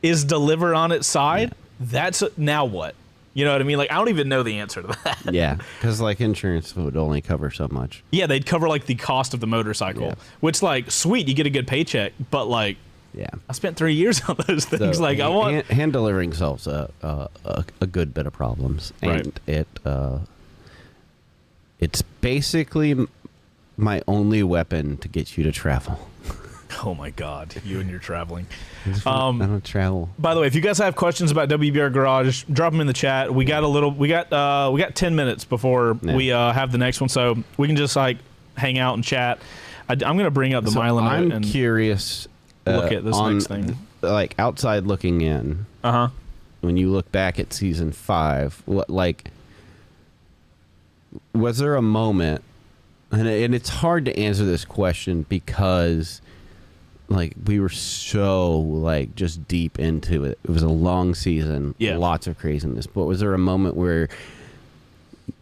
is delivered on its side, that's now what? You know what I mean? Like, I don't even know the answer to that. Yeah, because like insurance would only cover so much. Yeah, they'd cover like the cost of the motorcycle, which like sweet, you get a good paycheck, but like, I spent 3 years on those things. So, like, I want hand delivering solves a good bit of problems, and it's basically my only weapon to get you to travel. Oh my God, you and your traveling. I don't travel. By the way, if you guys have questions about WBR Garage, drop them in the chat. We got 10 minutes before we have the next one, so we can just like hang out and chat. I'm gonna bring up the Milan. I'm curious. Look at this next thing. Like outside looking in. When you look back at season 5, was there a moment? And it's hard to answer this question because like we were so like just deep into it. It was a long season, lots of craziness. But was there a moment where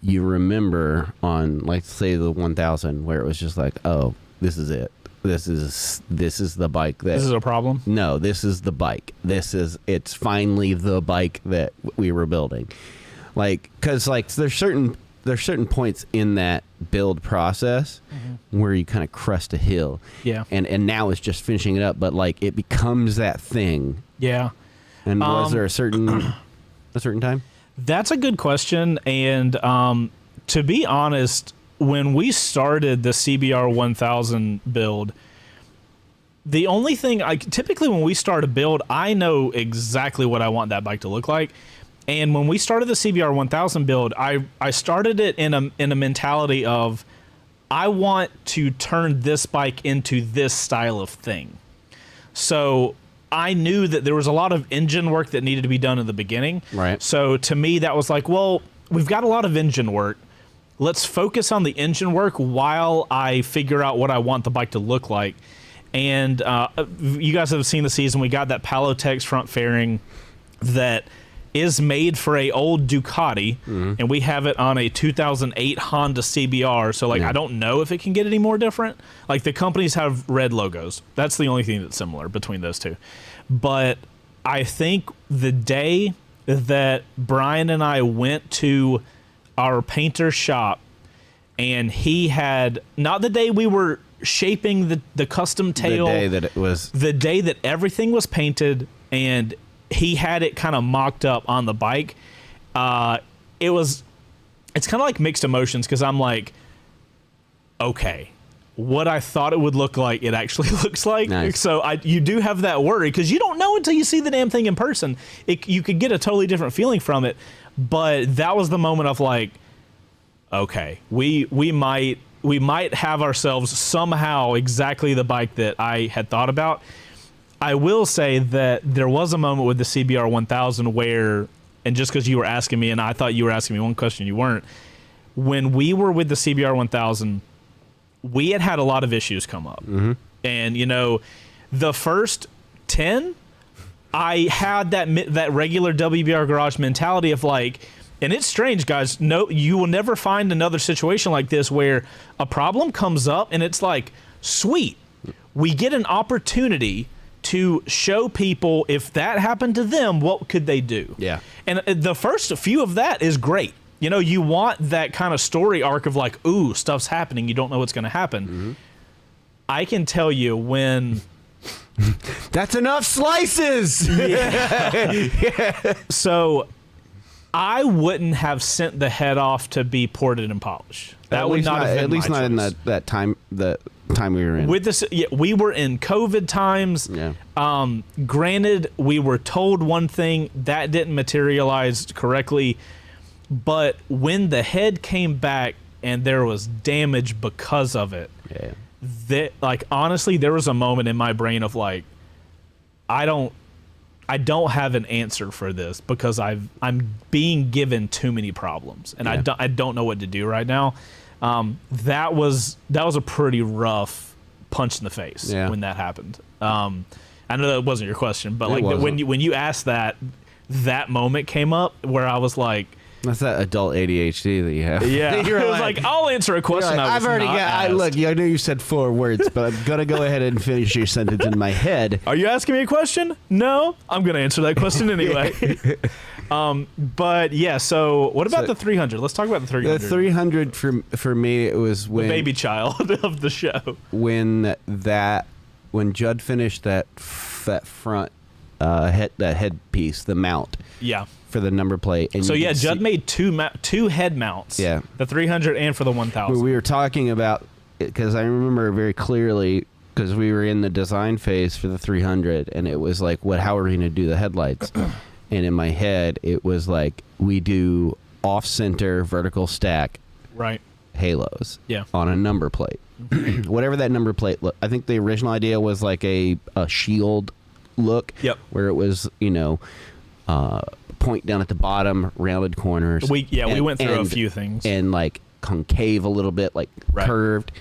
you remember on like say the 1000 where it was just like, oh, this is it. This is the bike that. This is a problem? No, this is the bike. It's finally the bike that we were building. Like, cause like there's certain points in that build process where you kind of crest a hill. Yeah. And now it's just finishing it up, but like it becomes that thing. Yeah. And was there a certain time? That's a good question. And to be honest, when we started the CBR 1000 build, the only thing typically when we start a build, I know exactly what I want that bike to look like. And when we started the CBR 1000 build, I started it in a mentality of I want to turn this bike into this style of thing. So I knew that there was a lot of engine work that needed to be done in the beginning. Right. So to me, that was like, well, we've got a lot of engine work. Let's focus on the engine work while I figure out what I want the bike to look like. And you guys have seen the season. We got that Palotex front fairing that is made for a old Ducati, and we have it on a 2008 Honda CBR. So like, I don't know if it can get any more different. Like the companies have red logos. That's the only thing that's similar between those two. But I think the day that Brian and I went to our painter shop and he had, not the day we were shaping the custom tail, the day that everything was painted and he had it kind of mocked up on the bike. It's kind of like mixed emotions because I'm like, okay, what I thought it would look like, it actually looks like. Nice. So you do have that worry because you don't know until you see the damn thing in person. You could get a totally different feeling from it. But that was the moment of like, okay, we might we might have ourselves somehow exactly the bike that I had thought about. I will say that there was a moment with the CBR 1000 where, and just because you were asking me and I thought you were asking me one question, you weren't. When we were with the CBR 1000, we had a lot of issues come up. Mm-hmm. And, the first 10, I had that regular WBRGarage mentality of like, and it's strange, guys. No, you will never find another situation like this where a problem comes up and it's like, sweet, we get an opportunity to show people if that happened to them, what could they do? Yeah. And the first few of that is great. You want that kind of story arc of like, ooh, stuff's happening. You don't know what's going to happen. Mm-hmm. I can tell you when... That's enough slices! Yeah. So I wouldn't have sent the head off to be ported and polished. That would not have been at least my not choice. in that time we were in. With this, we were in COVID times. Yeah. Granted, we were told one thing that didn't materialize correctly, but when the head came back and there was damage because of it, Yeah. that honestly, there was a moment in my brain of like, I don't have an answer for this because I'm being given too many problems and Yeah. I don't know what to do right now. That was a pretty rough punch in the face when that happened. I know that wasn't your question, but when you asked that moment came up where I was like, that's that adult ADHD that you have. yeah, You're it was like I'll answer a question. I've already got. I know you said 4 words, but I'm gonna go ahead and finish your sentence in my head. Are you asking me a question? No, I'm gonna answer that question anyway. But yeah. So what about the 300? Let's talk about the 300. The 300 for me, it was when the baby child of the show. When Judd finished that front headpiece, the mount. Yeah. For the number plate. And so Judd made two head mounts. Yeah. The 300 and for the 1000. We were talking about, because I remember very clearly, because we were in the design phase for the 300, and it was like, how are we going to do the headlights? And in my head, it was like, we do off-center vertical stack right halos on a number plate. Whatever that number plate look. I think the original idea was like a shield look. Yep. Where it was, point down at the bottom, rounded corners. We went through a few things. And like concave a little bit, like curved.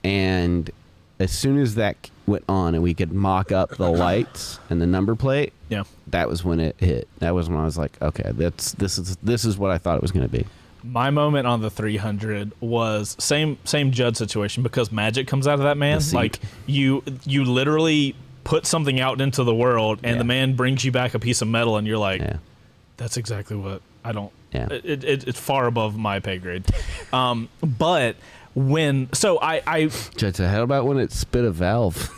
And as soon as that went on and we could mock up the lights and the number plate, that was when it hit. That was when I was like, okay, this is what I thought it was going to be. My moment on the 300 was same Judd situation because magic comes out of that man. Like you literally put something out into the world and the man brings you back a piece of metal and you're like, that's exactly what I don't. Yeah. It's far above my pay grade. But when I Judd said, how about when it spit a valve?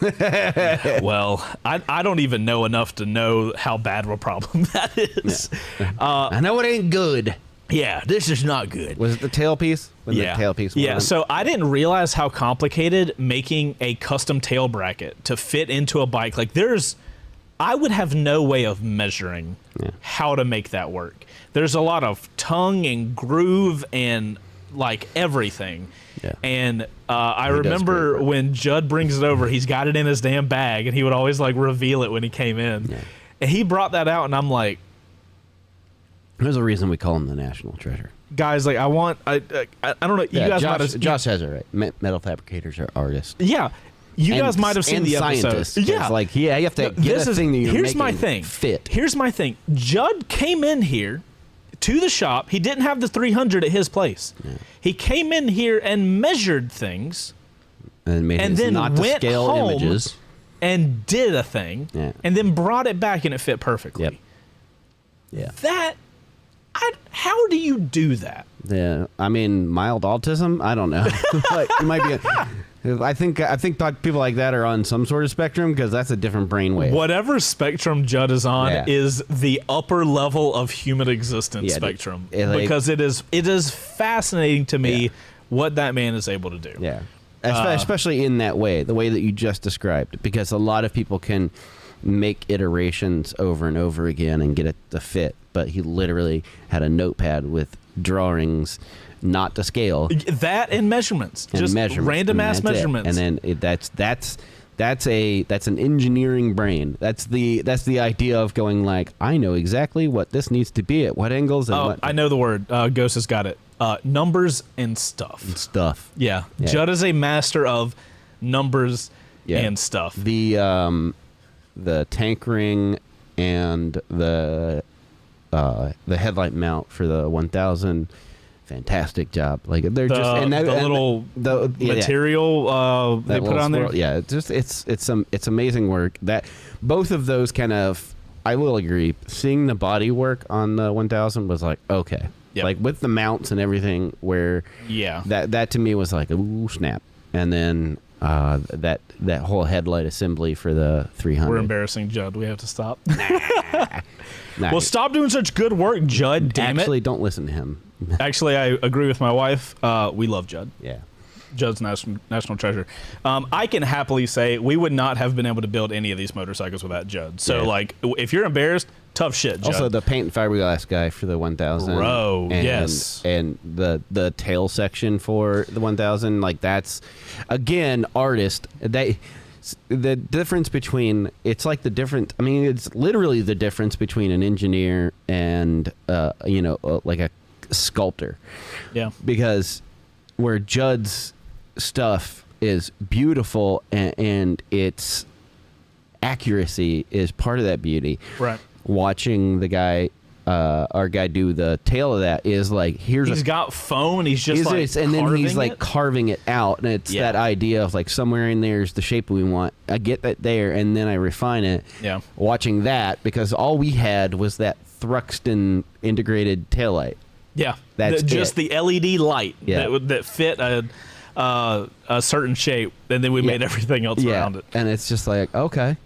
well, I don't even know enough to know how bad of a problem that is. I know it ain't good. Yeah, this is not good. Was it the tailpiece? The tailpiece went on? So I didn't realize how complicated making a custom tail bracket to fit into a bike. Like I would have no way of measuring how to make that work. There's a lot of tongue and groove and like everything. Yeah. And I remember when Judd brings it over, he's got it in his damn bag, and he would always like reveal it when he came in. Yeah. And he brought that out, and I'm like, there's a reason we call him the national treasure. Guys, like I don't know. You guys might have, Josh has it right. Metal fabricators are artists. Yeah. You guys might have seen the episode. Yeah. Like, you have to get a thing that you're here's making my thing. Fit. Here's my thing. Judd came in here to the shop. He didn't have the 300 at his place. Yeah. He came in here and measured things. And then not went to scale home images. And did a thing. Yeah. And then brought it back and it fit perfectly. Yep. Yeah. How do you do that? Yeah, I mean, mild autism. I don't know. Like, it might be. I think people like that are on some sort of spectrum because that's a different brainwave. Whatever spectrum Judd is on is the upper level of human existence spectrum because it is fascinating to me what that man is able to do. Yeah, especially in that way, the way that you just described, because a lot of people can make iterations over and over again and get it to fit. But he literally had a notepad with drawings, not to scale. That and measurements, And just measurements, random and ass that's it. measurements. And then that's an engineering brain. That's the idea of going like, I know exactly what this needs to be at what angles and what I know the word. Ghost has got it. Numbers and stuff. stuff. Yeah. Yeah. Judd is a master of numbers Yeah. and stuff. The tank ring and the headlight mount for the 1000, fantastic job. Like they're The, just and that, the and little material they that put little on there. swirl, yeah, it's amazing work. That both of those kind of, I will agree, seeing the body work on the 1000 was like, okay. Yep. Like with the mounts and everything, where Yeah. that to me was like, ooh, snap. And then that whole headlight assembly for the 300. We're embarrassing Judd. We have to stop. Nah, Well, stop doing such good work, Judd. Damn actually, don't listen to him. it. Actually, I agree with my wife. We love Judd. Yeah. Judd's national treasure. I can happily say we would not have been able to build any of these motorcycles without Judd. So, Yeah. like, if you're embarrassed, tough shit, Judd. Also, the paint and fiberglass guy for the 1000. Bro, and, yes. And the tail section for the 1000, like that's, again, artist. The difference between, it's like the difference, I mean, it's literally the difference between an engineer and, like a sculptor. Yeah. Because where Judd's stuff is beautiful and its accuracy is part of that beauty. Right. Watching the guy, our guy do the tail of that is like, he's got foam and he's just like and then he's carving like it. carving it out, and it's Yeah. that idea of like somewhere in there is the shape we want. I get that there, and then I refine it. Yeah. Watching that, because all we had was that Thruxton integrated taillight. Yeah. That's just it. the LED light Yeah. that fit a certain shape, and then we made everything else around it. And it's just like, okay.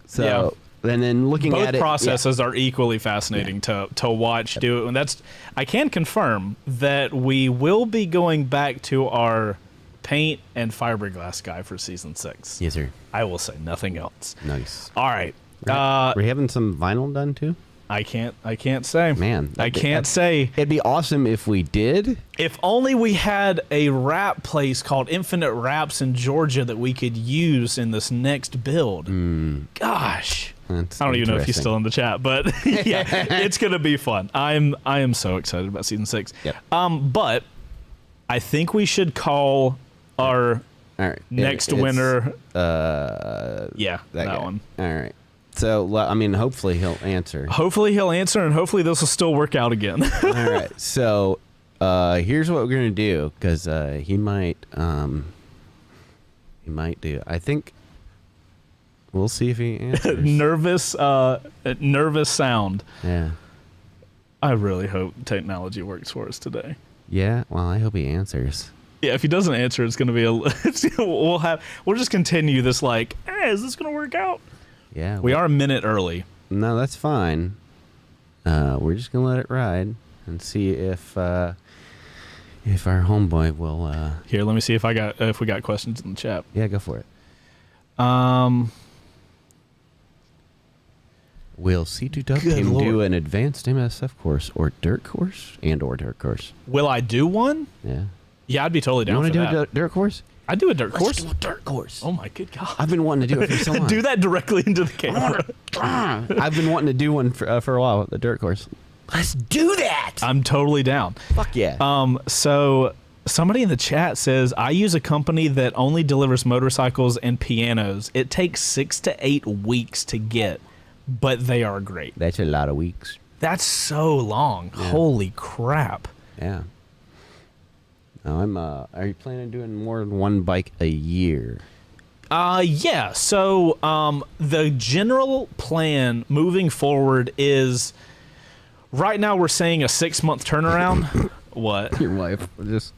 So, and then looking Both at it, processes are equally fascinating to watch do it, and I can confirm that we will be going back to our paint and fiberglass guy for season 6. Yes, sir. I will say nothing else. Nice. All right. We're having some vinyl done too. I can't say. Man, I can't say. It'd be awesome if we did. If only we had a wrap place called Infinite Wraps in Georgia that we could use in this next build. Gosh. That's I don't even know if he's interesting. still in the chat, but yeah, it's gonna be fun. I am so excited about season 6. Yep. But I think we should call our All right. next It's, winner. that That guy. one. All right. So, I mean, hopefully he'll answer. Hopefully he'll answer, and hopefully this will still work out again. All right. So, here's what we're gonna do, because he might do. I think we'll see if he answers. nervous sound. Yeah. I really hope technology works for us today. Yeah. Well, I hope he answers. Yeah, if he doesn't answer, it's gonna be we'll just continue this like, hey, is this gonna work out? Yeah. We are a minute early. No, that's fine. We're just gonna let it ride and see if our homeboy will. Here, let me see if we got questions in the chat. Yeah, go for it. Will C2 Duck Good Team do Lord. an advanced MSF course or dirt course or dirt course? Will I do one? Yeah. Yeah, I'd be totally You down want for to do that. a dirt course? I'd do a dirt course. Let's do a dirt course. Oh my good god! I've been wanting to do it for so long. Do that directly into the camera. I've been wanting to do one for a while, the dirt course. Let's do that. I'm totally down. Fuck yeah. So somebody in the chat says I use a company that only delivers motorcycles and pianos. It takes 6 to 8 weeks to get, but they are great. That's a lot of weeks. That's so long. Yeah. Holy crap. Yeah. Now are you planning on doing more than one bike a year? Yeah. So the general plan moving forward is right now we're saying a 6-month turnaround. What? Your wife just.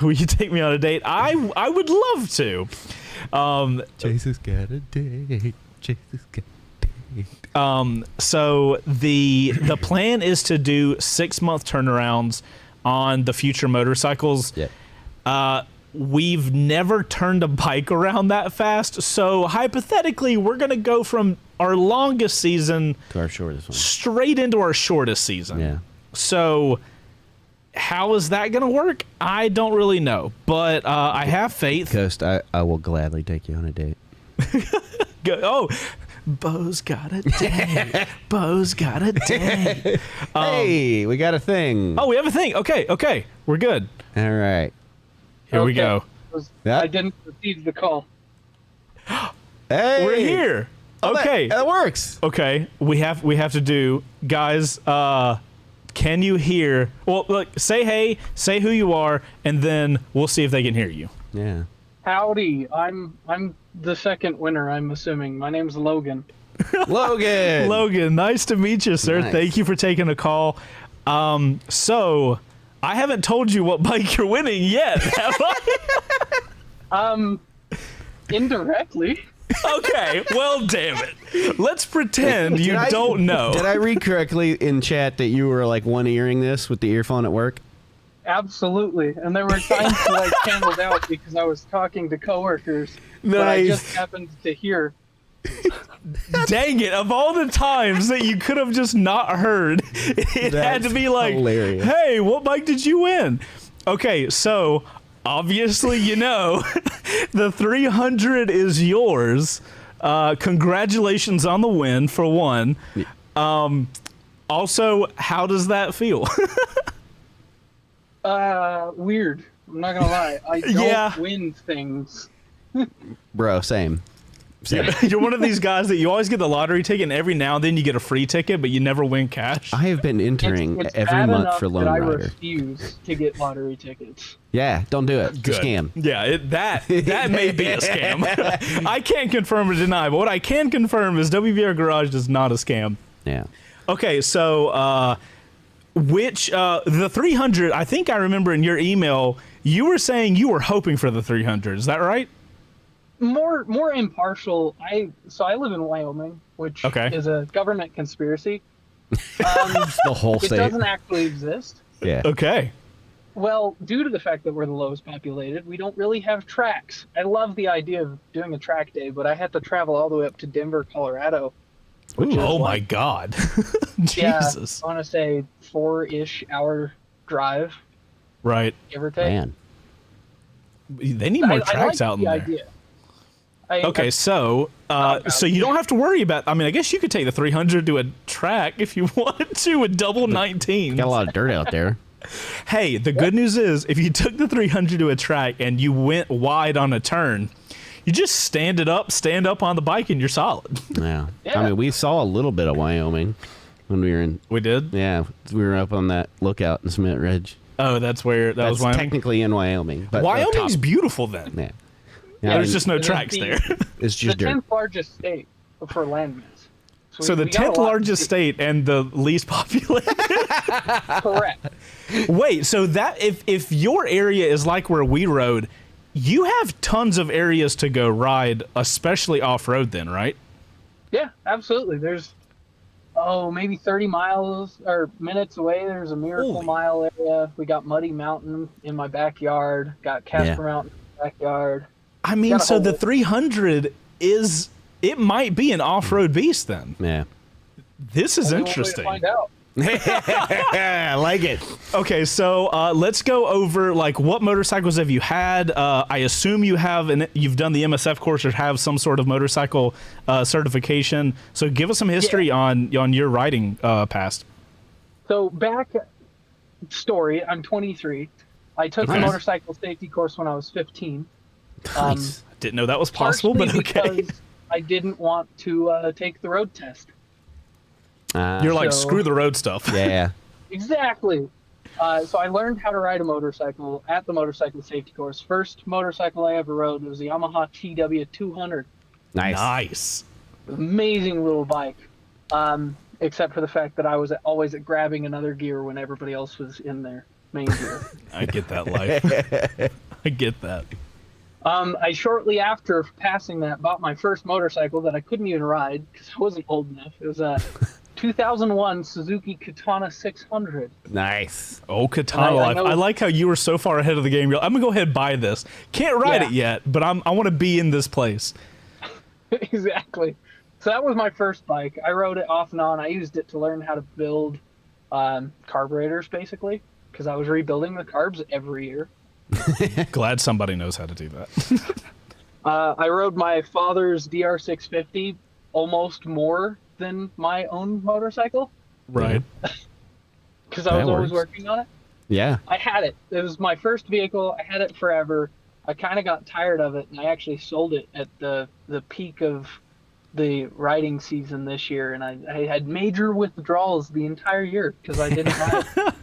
Will you take me on a date? I would love to. Chase has got a date. Chase has got a date. So the plan is to do 6-month turnarounds on the future motorcycles. Yeah. We've never turned a bike around that fast, so hypothetically, we're gonna go from our longest season To our shortest one. straight into our shortest season. Yeah. So how is that going to work? I don't really know, but I have faith. Ghost, I will gladly take you on a date. Oh, Beau's got a date. Beau's got a date. Hey, we got a thing. Oh, we have a thing. Okay. We're good. All right. Here we go. I didn't receive the call. Hey, We're here. Okay. That works. Okay. We have to do, guys, can you hear? Well, look, say hey, say who you are, and then we'll see if they can hear you. Yeah. Howdy, I'm the second winner, I'm assuming. My name's Logan. Logan. Logan, nice to meet you, sir. Nice. Thank you for taking a call. So I haven't told you what bike you're winning yet, have I? Indirectly. Okay, well, damn it. Let's pretend you don't know. Did I read correctly in chat that you were like one earing this with the earphone at work? Absolutely. And there were times that I channeled out because I was talking to coworkers. But I Nice. just happened to hear. Dang it, of all the times that you could have just not heard, it had to be like, hilarious. hey, what bike did you win? Okay, so obviously you know the 300 is yours. Congratulations on the win, for one. Also, how does that feel? Weird. I'm not gonna lie. I don't Yeah. win things. Bro, same. You're one of these guys that you always get the lottery ticket, and every now and then you get a free ticket, but you never win cash. I have been entering It's every bad month enough for Lone that I Rider. refuse to get lottery tickets. Yeah, don't do it. It's a Good. scam. Yeah, that may be a scam. I can't confirm or deny, but what I can confirm is WBRGarage is not a scam. Yeah. Okay, so the 300, I think I remember in your email, you were saying you were hoping for the 300. Is that right? More impartial. I live in Wyoming, which is a government conspiracy. The whole It state. doesn't actually exist. Yeah. Okay. Well, due to the fact that we're the lowest populated, we don't really have tracks. I love the idea of doing a track day, but I had to travel all the way up to Denver, Colorado. Ooh, oh my God. Jesus. I want to say 4-ish hour drive, Right. give or take. Man. They need more I tracks like out in the there. idea. Okay, so you don't have to worry about. I mean, I guess you could take the 300 to a track if you wanted to with double 19. Got a lot of dirt out there. Hey, the good news is if you took the 300 to a track and you went wide on a turn, you just stand up on the bike, and you're solid. Yeah. Yeah. I mean, we saw a little bit of Wyoming when we were in. We did. Yeah, we were up on that lookout in Cement Ridge. Oh, that's where that was That's Wyoming. technically in Wyoming. But Wyoming's top. beautiful then. Yeah. There's I mean, just no And tracks the- there. it's The just dirt. 10th largest state for landmass. So the we got a 10th lot to largest do. state and the least populated. Correct. Wait, so that if your area is like where we rode, you have tons of areas to go ride, especially off-road then, right? Yeah, absolutely. There's, maybe 30 miles or minutes away. There's a Miracle Holy. Mile area. We got Muddy Mountain in my backyard. Got Casper Yeah. Mountain in my backyard. I mean, Got a so whole- the 300 it might be an off-road beast then. Yeah. This is Only one way to interesting. find out. I like it. Okay, so let's go over like what motorcycles have you had? I assume you've done the MSF course or have some sort of motorcycle certification. So give us some history on your riding past. So story, I'm 23. I took the Nice. motorcycle safety course when I was 15. Nice. Didn't know that was possible, but partially okay. because I didn't want to take the road test. You're like, So- screw the road stuff. Yeah. Exactly. So I learned how to ride a motorcycle at the motorcycle safety course. First motorcycle I ever rode was a Yamaha TW200. Nice. Nice. Amazing little bike. Except for the fact that I was always grabbing another gear when everybody else was in their main gear. I get that life. I get that. I shortly after passing that bought my first motorcycle that I couldn't even ride because I wasn't old enough. It was a 2001 Suzuki Katana 600. Nice. Oh, Katana I life. know- I like how you were so far ahead of the game. You're like, I'm gonna go ahead and buy this. Can't ride Yeah. it yet, but I want to be in this place. Exactly. So that was my first bike. I rode it off and on. I used it to learn how to build carburetors, basically. because I was rebuilding the carbs every year. Glad somebody knows how to do that. I rode my father's DR650 almost more than my own motorcycle. Right. Because I was That always works. working on it. Yeah. I had it. It was my first vehicle. I had it forever. I kind of got tired of it, and I actually sold it at the peak of the riding season this year, and I had major withdrawals the entire year because I didn't ride it.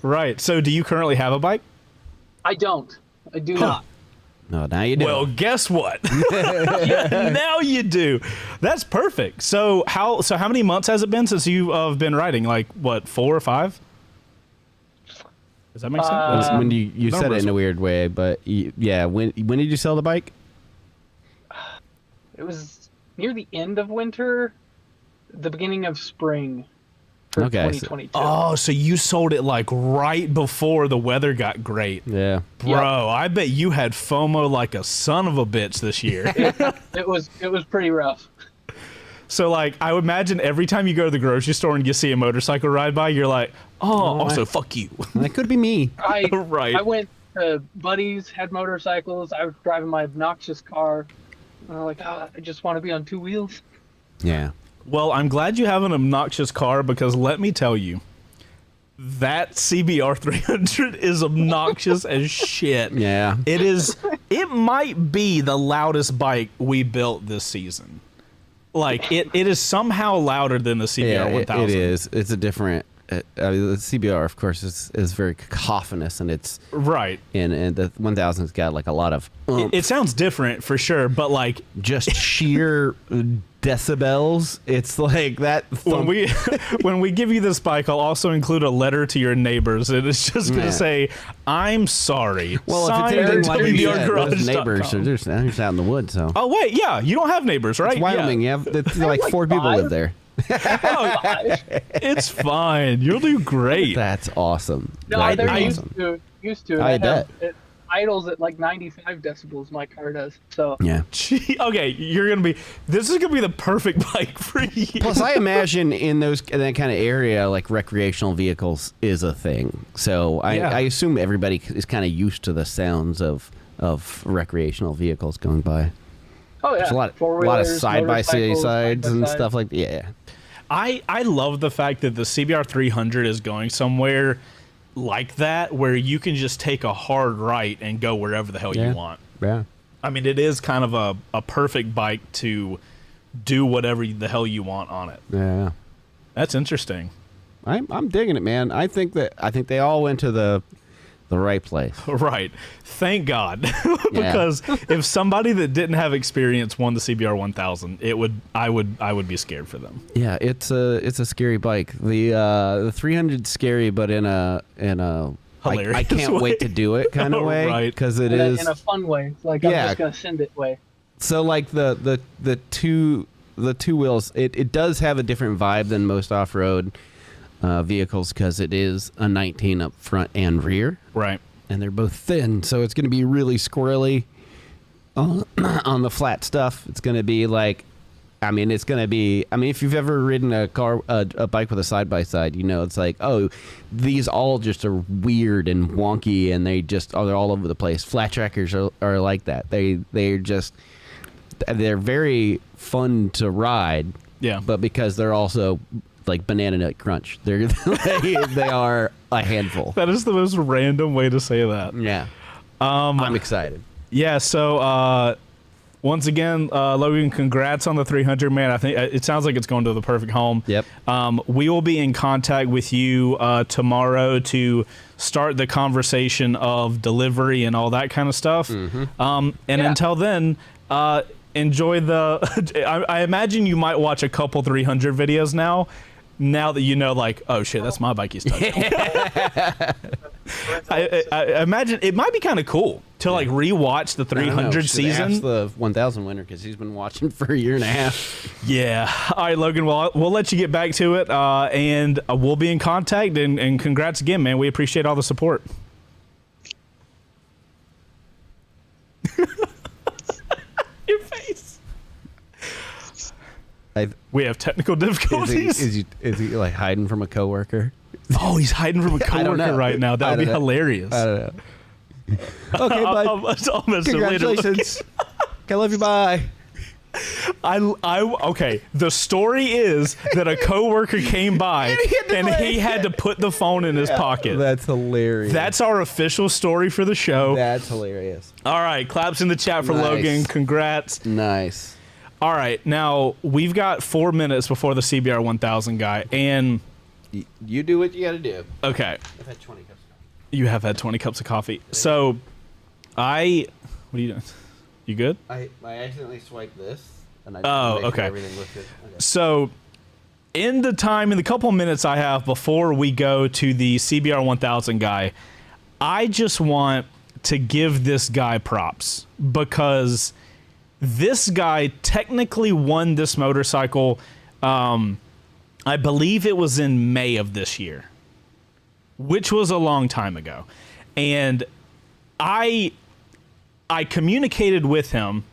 Right. So do you currently have a bike? I don't. I do not. No, now you do. Well, guess what? Now you do. That's perfect. So how many months has it been since you have been riding? Like what, 4 or 5? Does that make sense? when you said it numbers. in a weird way, but yeah. When did you sell the bike? It was near the end of winter, the beginning of spring for Okay, so- 2022. Oh, so you sold it like right before the weather got great. Yeah. Bro, I bet you had FOMO like a son of a bitch this year. It was pretty rough. So, like, I would imagine every time you go to the grocery store and you see a motorcycle ride by, you're like, oh, also, fuck you. That could be me. Right. I went to buddies, had motorcycles. I was driving my obnoxious car. And I'm like, I just want to be on 2 wheels. Yeah. Well, I'm glad you have an obnoxious car because let me tell you, that CBR 300 is obnoxious as shit. Yeah. It might be the loudest bike we built this season. Like, it is somehow louder than the CBR Yeah, 1000. it is. It's a different. The CBR, of course, is very cacophonous, and it's Right. and the 1000's got like a lot of It sounds different for sure, but like just sheer decibels. It's like that. when we give you this bike, I'll also include a letter to your neighbors, and it's just going Yeah. to say, "I'm sorry." Well, if Signed it's anything like you said, WBRGarage.com. those neighbors are just out in the woods. So Oh wait, yeah, you don't have neighbors, right? it's Wyoming. You have like 4 people five. live there. Yeah. It's fine. You'll do great. That's awesome. No, That they're is used to it. I have- bet. It idles at like 95 decibels, my car does. So Yeah. Gee, okay, this is gonna be the perfect bike for you. Plus, I imagine in that kind of area, like recreational vehicles is a thing. So I assume everybody is kind of used to the sounds of recreational vehicles going by. oh yeah, There's a lot of four-wheelers, side by motorcycles, sides and side-by-side. stuff like that. Yeah. I love the fact that the CBR 300 is going somewhere like that where you can just take a hard right and go wherever the hell Yeah. you want. Yeah. I mean, it is kind of a perfect bike to do whatever the hell you want on it. Yeah. That's interesting. I'm digging it, man. I think they all went to the right place. Right. Thank God. Because if somebody that didn't have experience won the CBR 1000, I would be scared for them. Yeah, it's a scary bike. The 300's scary, but in a Hilarious I can't way. wait to do it kind of way, Right. because it in is in a fun way. Like Yeah. I'm just gonna send it way. so like the two wheels. It does have a different vibe than most off road vehicles because it is a 19 up front and rear. Right. And they're both thin, so it's going to be really squirrely on the flat stuff. It's going to be like, if you've ever ridden a bike with a side by side, you know it's like, oh, these all just are weird and wonky, and they're all over the place. Flat trackers are like that. They're very fun to ride. Yeah. But because they're also like banana nut crunch, they are a handful. That is the most random way to say that. Yeah. I'm excited. Yeah, so once again, Logan, congrats on the 300, man. I think it sounds like it's going to the perfect home. Yep. We will be in contact with you tomorrow to start the conversation of delivery and all that kind of stuff. And until then, enjoy the... I imagine you might watch a couple 300 videos now that you know, like, oh shit, that's my bike he's touching. I imagine it might be kind of cool to like rewatch the 300 season. Ask the 1000 winner because he's been watching for a year and a half. Yeah. All right, Logan. Well, we'll let you get back to it, and we'll be in contact. And congrats again, man. We appreciate all the support. Your face. We have technical difficulties. Is he like hiding from a coworker? Oh, he's hiding from a I don't coworker know. right now. That would be know. hilarious. I don't know. Okay, bud. I'll mess it later. Congratulations. Okay, love you. Bye. Okay. The story is that a coworker came by and he had to put the phone in his pocket. That's hilarious. That's our official story for the show. That's hilarious. All right, claps in the chat for Nice. Logan. Congrats. Nice. All right, now we've got 4 minutes before the CBR 1000 guy, and You do what you got to do. okay, I've had 20 cups of coffee. you have had 20 cups of coffee. So, what are you doing? You good? I accidentally swiped this. And I Oh, made sure okay. Everything looks good. Okay. So, in the couple minutes I have before we go to the CBR 1000 guy, I just want to give this guy props because this guy technically won this motorcycle. I believe it was in May of this year, which was a long time ago. And I communicated with him.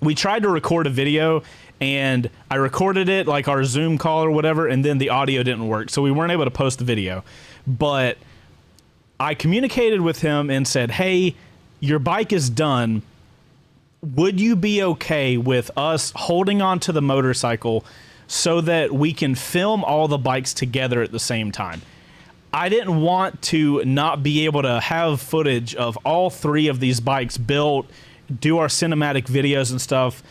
We tried to record a video and I recorded it like our Zoom call or whatever, and then the audio didn't work, so we weren't able to post the video. But I communicated with him and said, hey, your bike is done. Would you be okay with us holding on to the motorcycle so that we can film all the bikes together at the same time? I didn't want to not be able to have footage of all 3 of these bikes built, do our cinematic videos and stuff.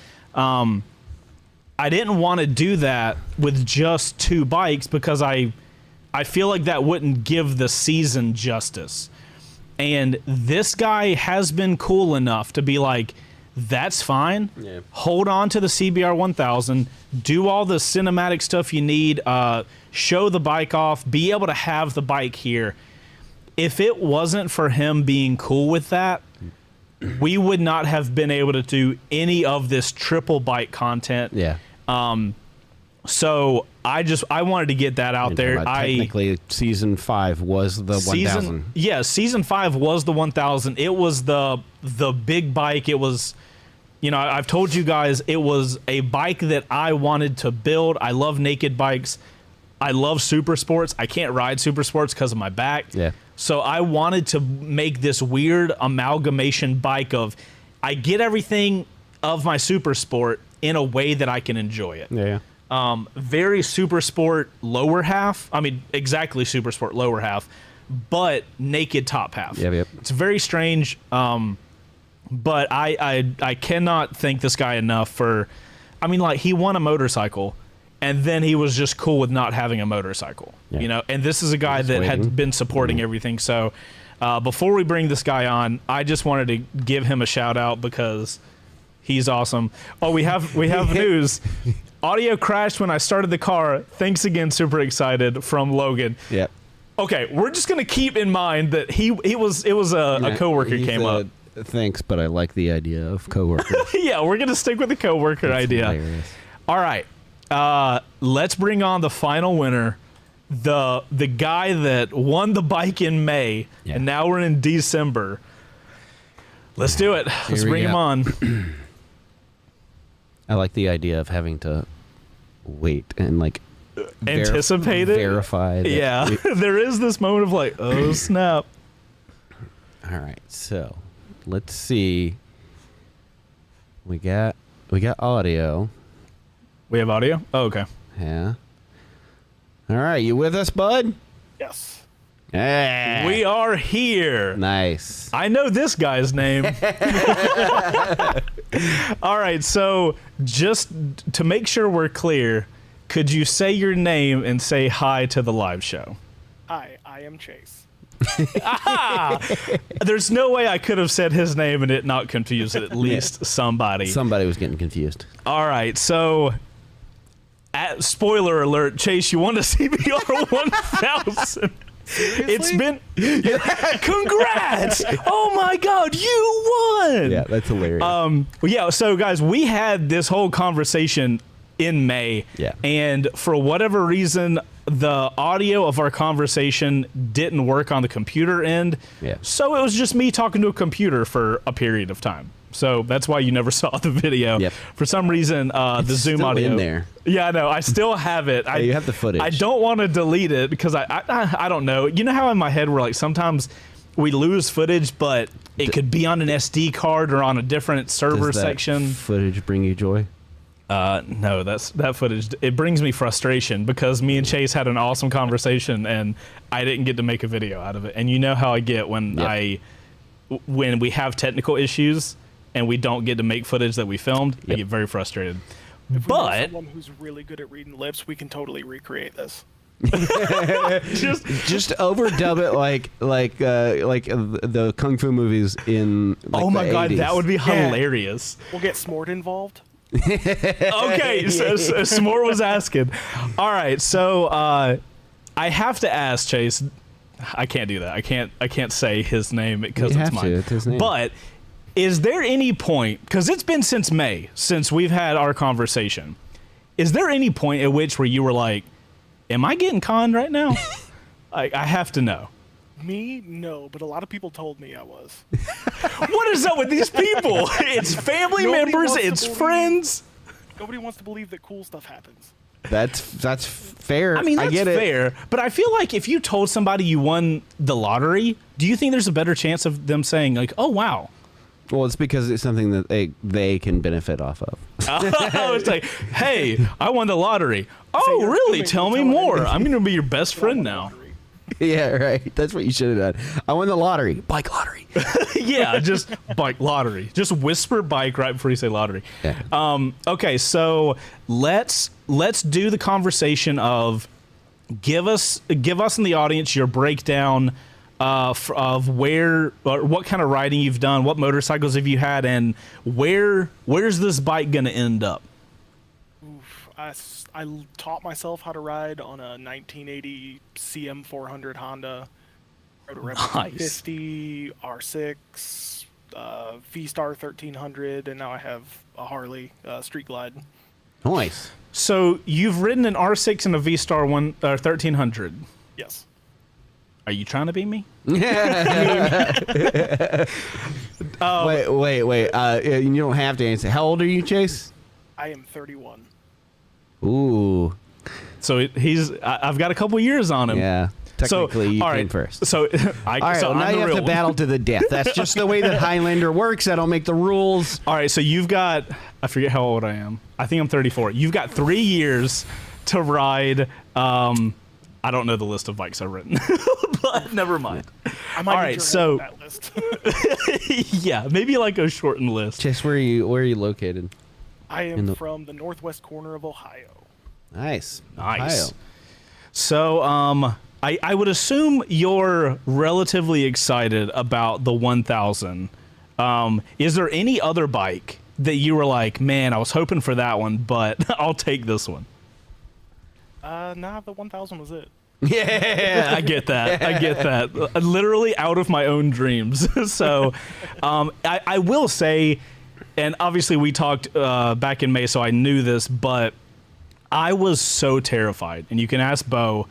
I didn't want to do that with just 2 bikes because I feel like that wouldn't give the season justice. And this guy has been cool enough to be like, that's fine. Yeah. Hold on to the CBR 1000. Do all the cinematic stuff you need. Show the bike off. Be able to have the bike here. If it wasn't for him being cool with that, we would not have been able to do any of this triple bike content. Yeah. So I wanted to get that out there. Technically, season 5 was the 1000. Yeah, season 5 was the 1000. It was the big bike. It was, I've told you guys, it was a bike that I wanted to build. I love naked bikes. I love super sports. I can't ride super sports because of my back. Yeah. So I wanted to make this weird amalgamation bike of, I get everything of my super sport in a way that I can enjoy it. Yeah. Very super sport lower half. I mean, exactly super sport lower half, but naked top half. Yep. It's very strange. But I cannot thank this guy enough for, he won a motorcycle and then he was just cool with not having a motorcycle, and this is a guy that had been supporting everything. So, before we bring this guy on, I just wanted to give him a shout out because he's awesome. Oh, we have news. Audio crashed when I started the car. Thanks again. Super excited from Logan. Yep. Okay, we're just gonna keep in mind that it was a coworker came up. Thanks, but I like the idea of coworkers. Yeah, we're gonna stick with the coworker idea. Hilarious. All right, let's bring on the final winner, the guy that won the bike in May, and now we're in December. Let's do it. Let's bring him on. I like the idea of having to wait and anticipate it, verify that. Yeah. There is this moment of oh snap. All right, so let's see. We got audio. We have audio. Oh, okay. Yeah. All right, you with us, bud? Yes. Yeah. We are here. Nice. I know this guy's name. All right, so just to make sure we're clear, could you say your name and say hi to the live show? Hi, I am Chase. There's no way I could have said his name and it not confuse at least somebody. Somebody was getting confused. All right, so spoiler alert, Chase, you won a CBR 1000. Seriously? It's been congrats! Oh my God, you won! Yeah, that's hilarious. So guys, we had this whole conversation in May. Yeah. And for whatever reason, the audio of our conversation didn't work on the computer end. Yeah. So it was just me talking to a computer for a period of time. So that's why you never saw the video. Yep. For some reason, the Zoom still audio in there. Yeah, I know. I still have it. You have the footage. I don't want to delete it because I don't know. You know how in my head we're like sometimes we lose footage, but it could be on an SD card or on a different server Does that section. footage bring you joy? No, that footage. It brings me frustration because me and Chase had an awesome conversation and I didn't get to make a video out of it. And you know how I get when when we have technical issues and we don't get to make footage that we filmed. I get very frustrated. If we know But someone who's really good at reading lips, we can totally recreate this. just overdub it like the kung fu movies in like oh my the god, 80s. that would be hilarious. We'll get Smort involved. Okay, so S'more was asking. All right, so I have to ask Chase. I can't do that. I can't say his name because You it's have mine. to. It's his name. But is there any point? Because it's been since May since we've had our conversation. Is there any point at which where you were like, "Am I getting conned right now?" I have to know. Me, no, but a lot of people told me I was. What is up with these people? It's family Nobody members. wants to It's believe- friends. Nobody wants to believe that cool stuff happens. That's fair. I mean, that's get it. fair, but I feel like if you told somebody you won the lottery, do you think there's a better chance of them saying like, "Oh wow"? Well, it's because it's something that they can benefit off of. It's like, "Hey, I won the lottery." Oh, you're really? assuming Tell you're me telling more. everybody. I'm going to be your best friend Won the now. lottery. Yeah, right. That's what you should have done. I won the lottery. Bike lottery. Yeah, just bike lottery. Just whisper bike right before you say lottery. Yeah. Okay, so let's do the conversation of give us in the audience your breakdown of where or what kind of riding you've done, what motorcycles have you had, and where's this bike gonna end up? Oof. I taught myself how to ride on a 1980 CM400 Honda. Rode a Rebel Nice. 50, R6, V-Star 1300, and now I have a Harley Street Glide. Nice. So you've ridden an R6 and a V-Star 1300. Yes. Are you trying to beat me? Wait. You don't have to answer. How old are you, Chase? I am 31. Ooh. So I've got a couple years on him. Yeah. Technically, you all came right, first. So, All right, so well, now I'm the you have real to one. battle to the death. That's just the way that Highlander works. I don't make the rules. All right, so you've got, I forget how old I am. I think I'm 34. You've got 3 years to ride. I don't know the list of bikes I've ridden, but never mind. I might All need right, your so- help on that list. Yeah, maybe like a shortened list. Chase, where are you located? I In am the- from the northwest corner of Ohio. Nice. Nice. Ohio. So, I would assume you're relatively excited about the 1000. Is there any other bike that you were like, man, I was hoping for that one, but I'll take this one? Nah, the 1000 was it. Yeah, I get that. Literally out of my own dreams. So, I will say, and obviously we talked back in May, so I knew this, but I was so terrified. And you can ask Beau.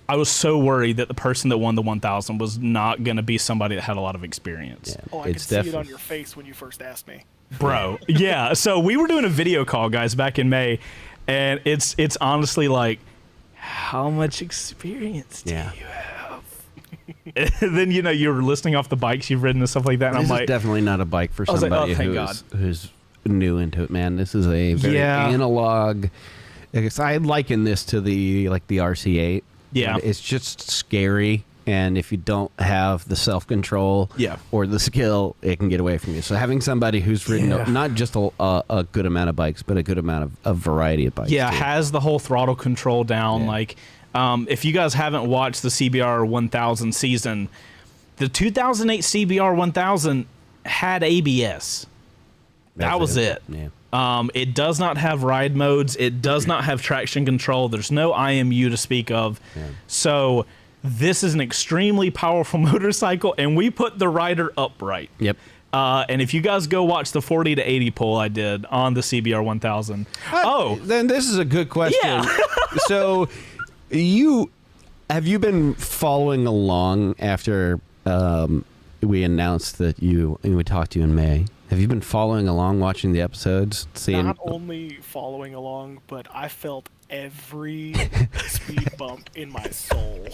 I was so worried that the person that won the 1000 was not going to be somebody that had a lot of experience. Yeah, Oh, I could it's see it on definitely. your face when you first asked me. Bro. Yeah. So we were doing a video call, guys, back in May, and it's honestly like, how much experience do Yeah. you have? And then you're listing off the bikes you've ridden and stuff like that, and This I'm is like, definitely not a bike for I was like, somebody oh, thank who's new into it, man. This is a very Yeah. analog. I guess I liken this to the RC8. Yeah. It's just scary, and if you don't have the self-control Yeah. or the skill, it can get away from you. So having somebody who's ridden Yeah. not just a good amount of bikes, but a good amount of variety of bikes. yeah, too. has the whole throttle control down. Yeah. Like, if you guys haven't watched the CBR 1000 season, the 2008 CBR 1000 had ABS. That That's was it. Yeah. It does not have ride modes. It does not have traction control. There's no IMU to speak of. Yeah. So this is an extremely powerful motorcycle, and we put the rider upright. Yep. And if you guys go watch the 40 to 80 poll I did on the CBR 1000. Then this is a good question. Yeah. So Have you been following along after we announced that we talked to you in May? Have you been following along, watching the episodes, seeing? Not only following along, but I felt every speed bump in my soul.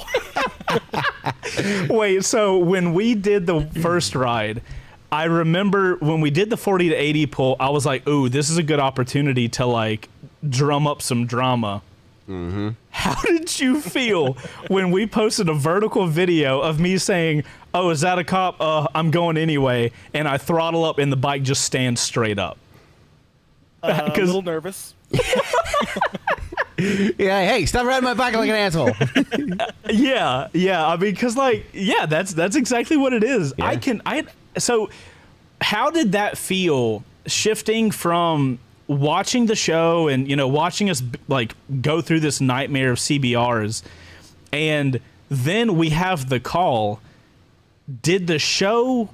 Wait, so when we did the first ride, I remember when we did the 40 to 80 pull, I was like, ooh, this is a good opportunity to like drum up some drama. Mm-hmm. How did you feel when we posted a vertical video of me saying, oh, is that a cop? I'm going anyway. And I throttle up and the bike just stands straight up. A little nervous. Yeah, hey, stop riding my bike like an asshole. Yeah. I mean, because that's exactly what it is. Yeah. So how did that feel shifting from watching the show and, watching us like go through this nightmare of CBRs, and then we have the call? Did the show,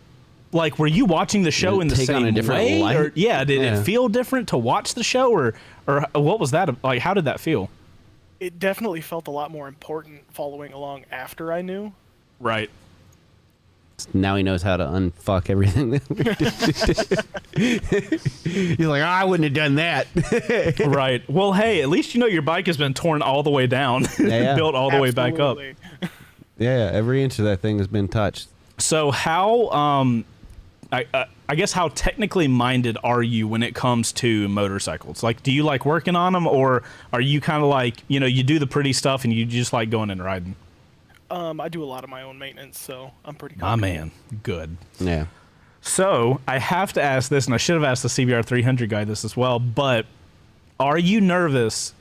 like, were you watching the show in the take on same a different way? light? Or, did it feel different to watch the show, or what was that like? How did that feel? It definitely felt a lot more important following along after I knew. Right. Now he knows how to unfuck everything. He's like, I wouldn't have done that. Right. Well, hey, at least your bike has been torn all the way down, Yeah. built all the way back up. Absolutely. Yeah, every inch of that thing has been touched. So how, I guess, how technically minded are you when it comes to motorcycles? Like, do you like working on them, or are you kind of like, you do the pretty stuff and you just like going and riding? I do a lot of my own maintenance, so I'm pretty My man, good. Yeah. So I have to ask this, and I should have asked the CBR 300 guy this as well, but are you nervous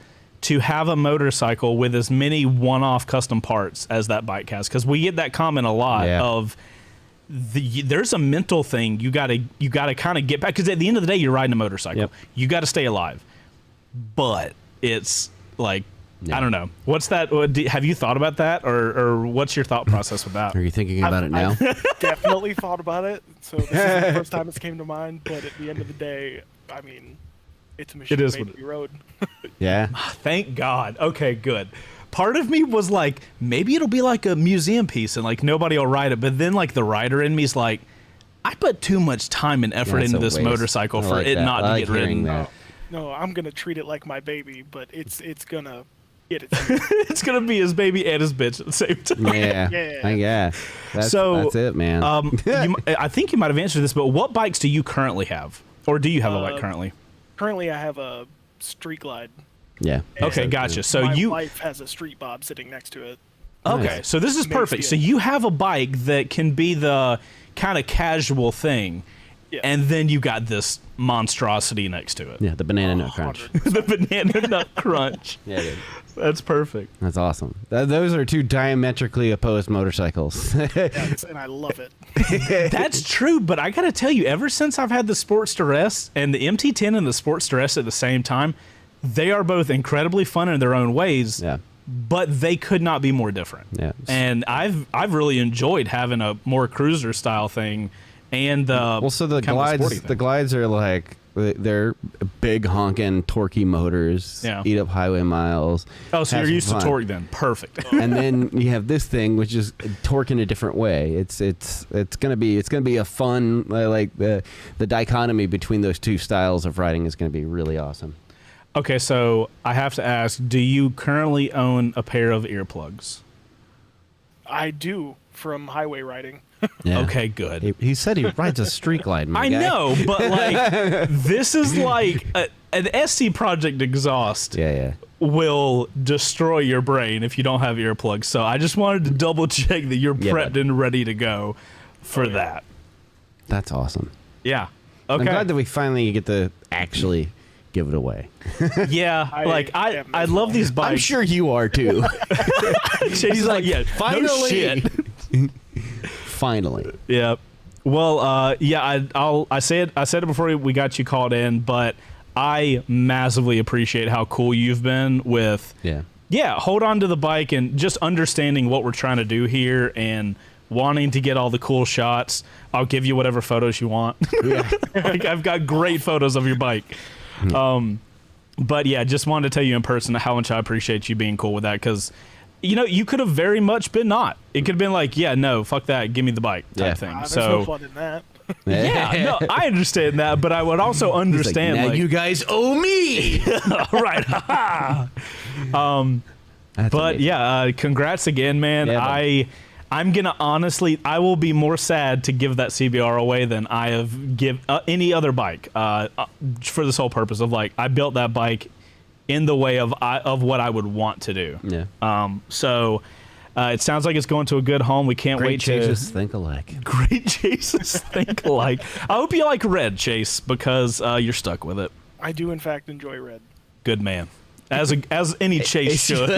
to have a motorcycle with as many one-off custom parts as that bike has? Because we get that comment a lot of there's a mental thing you gotta kind of get back, because at the end of the day you're riding a motorcycle. Yep. You got to stay alive, but it's like, I don't know. What's that? Have you thought about that, or what's your thought process with that? Are you thinking about it now? I've definitely thought about it. So this is the first time it's came to mind. But at the end of the day, I mean, it's a machine made to be rode. Yeah. Thank God. Okay, good. Part of me was like, maybe it'll be like a museum piece and like nobody will ride it. But then like the rider in me's like, I put too much time and effort That's into a this waste. motorcycle I for like it that. not I to like get hearing ridden. that. No, I'm gonna treat it like my baby, but it's gonna get it. It's gonna be his baby and his bitch at the same time. Yeah. Yeah. That's it, man. I think you might have answered this, but what bikes do you currently have, or do you have a bike currently? Currently, I have a Street Glide. Yeah. Okay, gotcha. So my you wife has a Street Bob sitting next to it. okay? Nice. So this is Made perfect. for So you. you have a bike that can be the kind of casual thing, Yeah. and then you got this monstrosity next to it. Yeah, the banana nut crunch. 100%. The banana nut crunch. Yeah, dude. That's perfect. That's awesome. Those are two diametrically opposed motorcycles. Yes, and I love it. That's true, but I gotta tell you, ever since I've had the Sports Duress and the MT10 and the Sports Duress at the same time, they are both incredibly fun in their own ways. Yeah. But they could not be more different. Yeah. And I've really enjoyed having a more cruiser style thing, and So the kind of a sporty glides, thing. are like, they're big honking torquey motors. Yeah. Eat up highway miles. Oh, so have you're some used to fun. torque then? Perfect. And then you have this thing, which is torque in a different way. It's gonna be a fun, like the dichotomy between those two styles of riding is gonna be really awesome. Okay, so I have to ask: do you currently own a pair of earplugs? I do from highway riding. Yeah. Okay, good. He said he rides a Street Glide. My I guy. know, but like this is like an SC Project exhaust Yeah. will destroy your brain if you don't have earplugs. So I just wanted to double check that you're Yeah, prepped bud. and ready to go for that. That's awesome. Yeah. I'm Okay. glad that we finally get to actually give it away. Yeah. I am I as love well. these bikes. I'm sure you are too. He's like, yeah, finally. no shit. Finally. Yeah. Well, yeah, I said it before we got you called in, but I massively appreciate how cool you've been with hold on to the bike and just understanding what we're trying to do here and wanting to get all the cool shots. I'll give you whatever photos you want. Yeah. Like, I've got great photos of your bike. But yeah, just wanted to tell you in person how much I appreciate you being cool with that, because you could have very much been not. It could have been like, yeah, no, fuck that, give me the bike type thing. There's no fun in that. Yeah, no, I understand that, but I would also understand now like, you guys owe me. right. But yeah, congrats again, man. Yeah, I'm gonna honestly, I will be more sad to give that CBR away than I have give any other bike for the sole purpose of like I built that bike in the way of what I would want to do. Yeah. So it sounds like it's going to a good home. We can't wait to think alike. Great Chases think alike. I hope you like red, Chase, because you're stuck with it. I do in fact enjoy red. Good man. As any Chase should.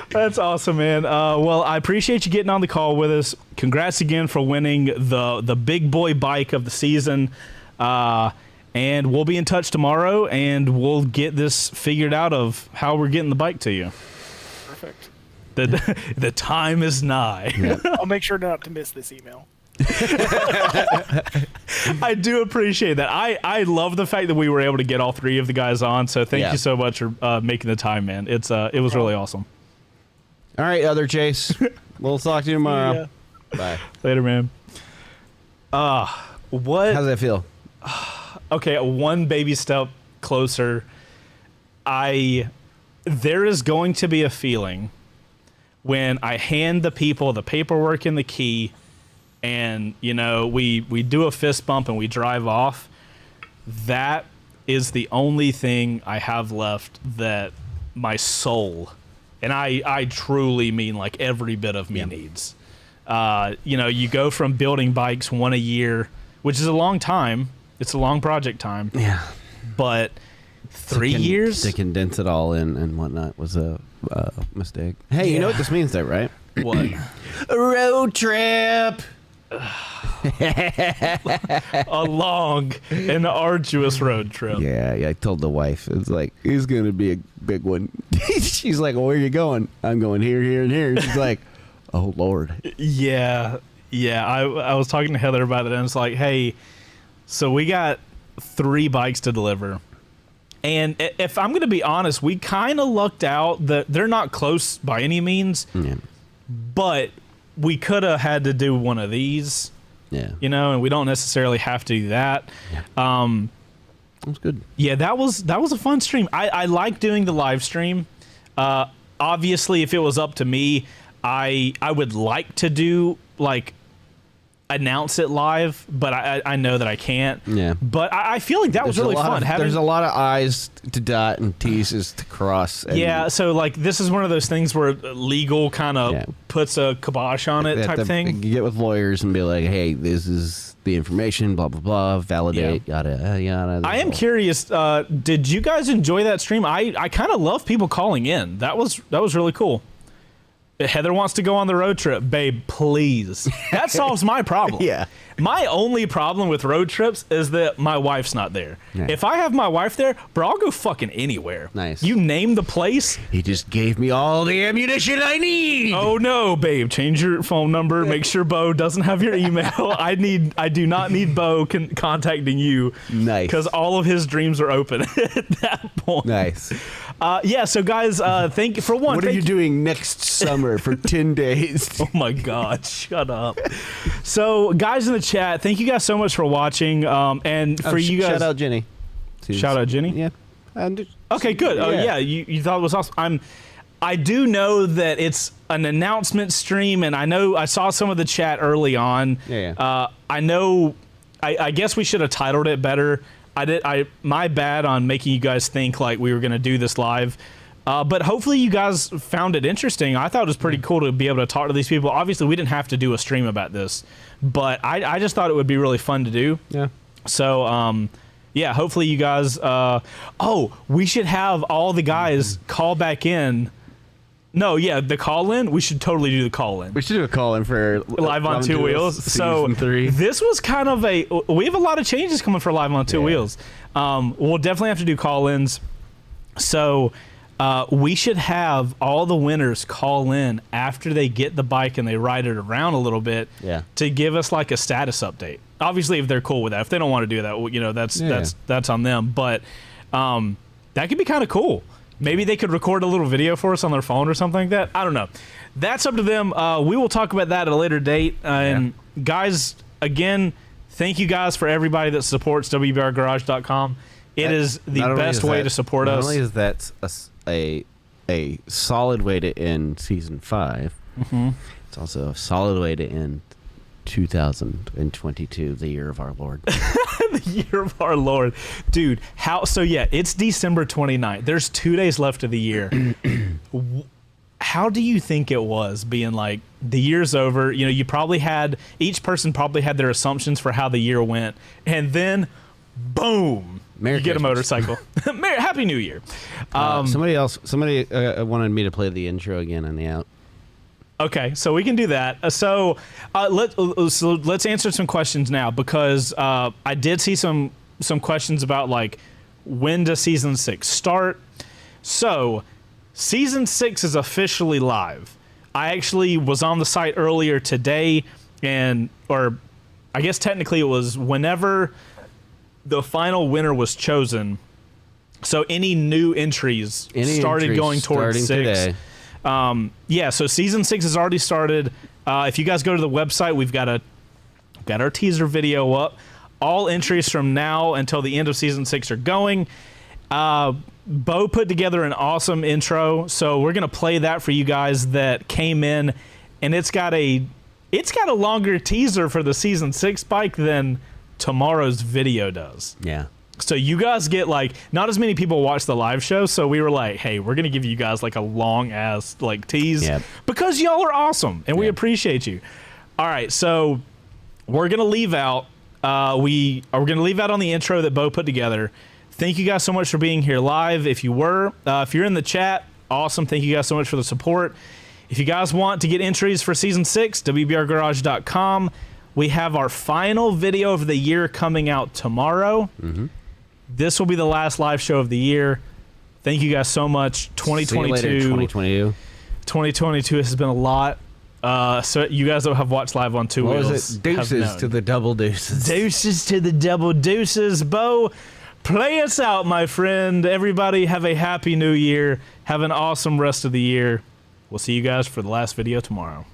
That's awesome, man. Well, I appreciate you getting on the call with us. Congrats again for winning the big boy bike of the season. And we'll be in touch tomorrow, and we'll get this figured out of how we're getting the bike to you. Perfect. The time is nigh. Yeah. I'll make sure not to miss this email. I do appreciate that. I love the fact that we were able to get all three of the guys on. So thank you so much for making the time, man. It was really awesome. All right, other Chase. We'll talk to you tomorrow. Yeah. Bye. Later, man. What? How's that feel? Okay, one baby step closer. There is going to be a feeling when I hand the people the paperwork and the key, and we do a fist bump and we drive off. That is the only thing I have left that my soul, and I truly mean like every bit of me needs. You go from building bikes one a year, which is a long time. It's a long project time. Yeah. But 3 years? To condense it all in and whatnot was a mistake. Hey, you know what this means though, right? What? A road trip. A long and arduous road trip. Yeah, I told the wife. It's like, it's going to be a big one. She's like, well, where are you going? I'm going here, here, and here. She's like, oh, Lord. Yeah. I was talking to Heather about it, and it's like, hey, so we got 3 bikes to deliver. And if I'm going to be honest, we kind of lucked out that they're not close by any means, but we could have had to do one of these, and we don't necessarily have to do that. Yeah. That was good. Yeah, that was a fun stream. I like doing the live stream. Obviously, if it was up to me, I would like to do like announce it live, but I know that I can't. Yeah. But I feel like that was really fun. There's a lot of I's to dot and T's to cross. Yeah, so like this is one of those things where legal kind of puts a kibosh on it type thing. You get with lawyers and be like, hey, this is the information, blah, blah, blah, validate, yada, yada. I am curious, did you guys enjoy that stream? I kind of love people calling in. That was really cool. Heather wants to go on the road trip. Babe, please. That solves my problem. Yeah. My only problem with road trips is that my wife's not there. Yeah. If I have my wife there, bro, I'll go fucking anywhere. Nice. You name the place. He just gave me all the ammunition I need. Oh no, babe. Change your phone number. Make sure Beau doesn't have your email. I do not need Beau contacting you. Nice. Because all of his dreams are open at that point. Nice. So guys, thank you for one. What are you doing next summer for 10 days? Oh my God, shut up. So guys in the chat, thank you guys so much for watching. And for you guys, shout out Jenny. Shout out Jenny. Yeah. Okay, good. Oh yeah, you thought it was awesome. I do know that it's an announcement stream, and I saw some of the chat early on. Yeah. I know. I guess we should have titled it better. My bad on making you guys think like we were going to do this live. But hopefully you guys found it interesting. I thought it was pretty cool to be able to talk to these people. Obviously, we didn't have to do a stream about this, but I just thought it would be really fun to do. Yeah. So, hopefully you guys... we should have all the guys call back in. No, yeah, the call-in. We should totally do the call-in. We should do a call-in for Live on Two Wheels. So 3. This was kind of we have a lot of changes coming for Live on Two Wheels. We'll definitely have to do call-ins. So we should have all the winners call in after they get the bike and they ride it around a little bit to give us like a status update. Obviously, if they're cool with that. If they don't want to do that, that's on them. But that could be kind of cool. Maybe they could record a little video for us on their phone or something like that. I don't know. That's up to them. We will talk about that at a later date. And guys, again, thank you guys for everybody that supports WBRGarage.com. It is the best way to support us. Not only is that a solid way to end season 5, it's also a solid way to end 2022, the year of our Lord. The year of our Lord. Dude, it's December 29th. There's 2 days left of the year. How do you think it was being like, the year's over? You know, each person probably had their assumptions for how the year went. And then, boom, Merry you get a motorcycle. Happy New Year. Somebody wanted me to play the intro again on the out. Okay, so we can do that. Let's answer some questions now, because I did see some questions about, like, when does season 6 start? So season 6 is officially live. I actually was on the site earlier today, or I guess technically it was whenever the final winner was chosen. So any new entries started going towards 6. Today. So season 6 has already started. If you guys go to the website, we've got our teaser video up. All entries from now until the end of season 6 are going. Beau put together an awesome intro, so we're gonna play that for you guys that came in, and it's got a longer teaser for the season 6 bike than tomorrow's video does. Yeah. So you guys get, like, not as many people watch the live show, so we were like, hey, we're gonna give you guys like a long ass like tease because y'all are awesome and we appreciate you. All right, so we're gonna leave out. We are gonna leave out on the intro that Beau put together. Thank you guys so much for being here live. If you're in the chat, awesome. Thank you guys so much for the support. If you guys want to get entries for season 6, WBRGarage.com. We have our final video of the year coming out tomorrow. This will be the last live show of the year. Thank you guys so much. 2022 has been a lot. So you guys that have watched live on Two Wheels. What was it? Deuces to the double deuces. Deuces to the double deuces. Beau, play us out, my friend. Everybody have a happy new year. Have an awesome rest of the year. We'll see you guys for the last video tomorrow.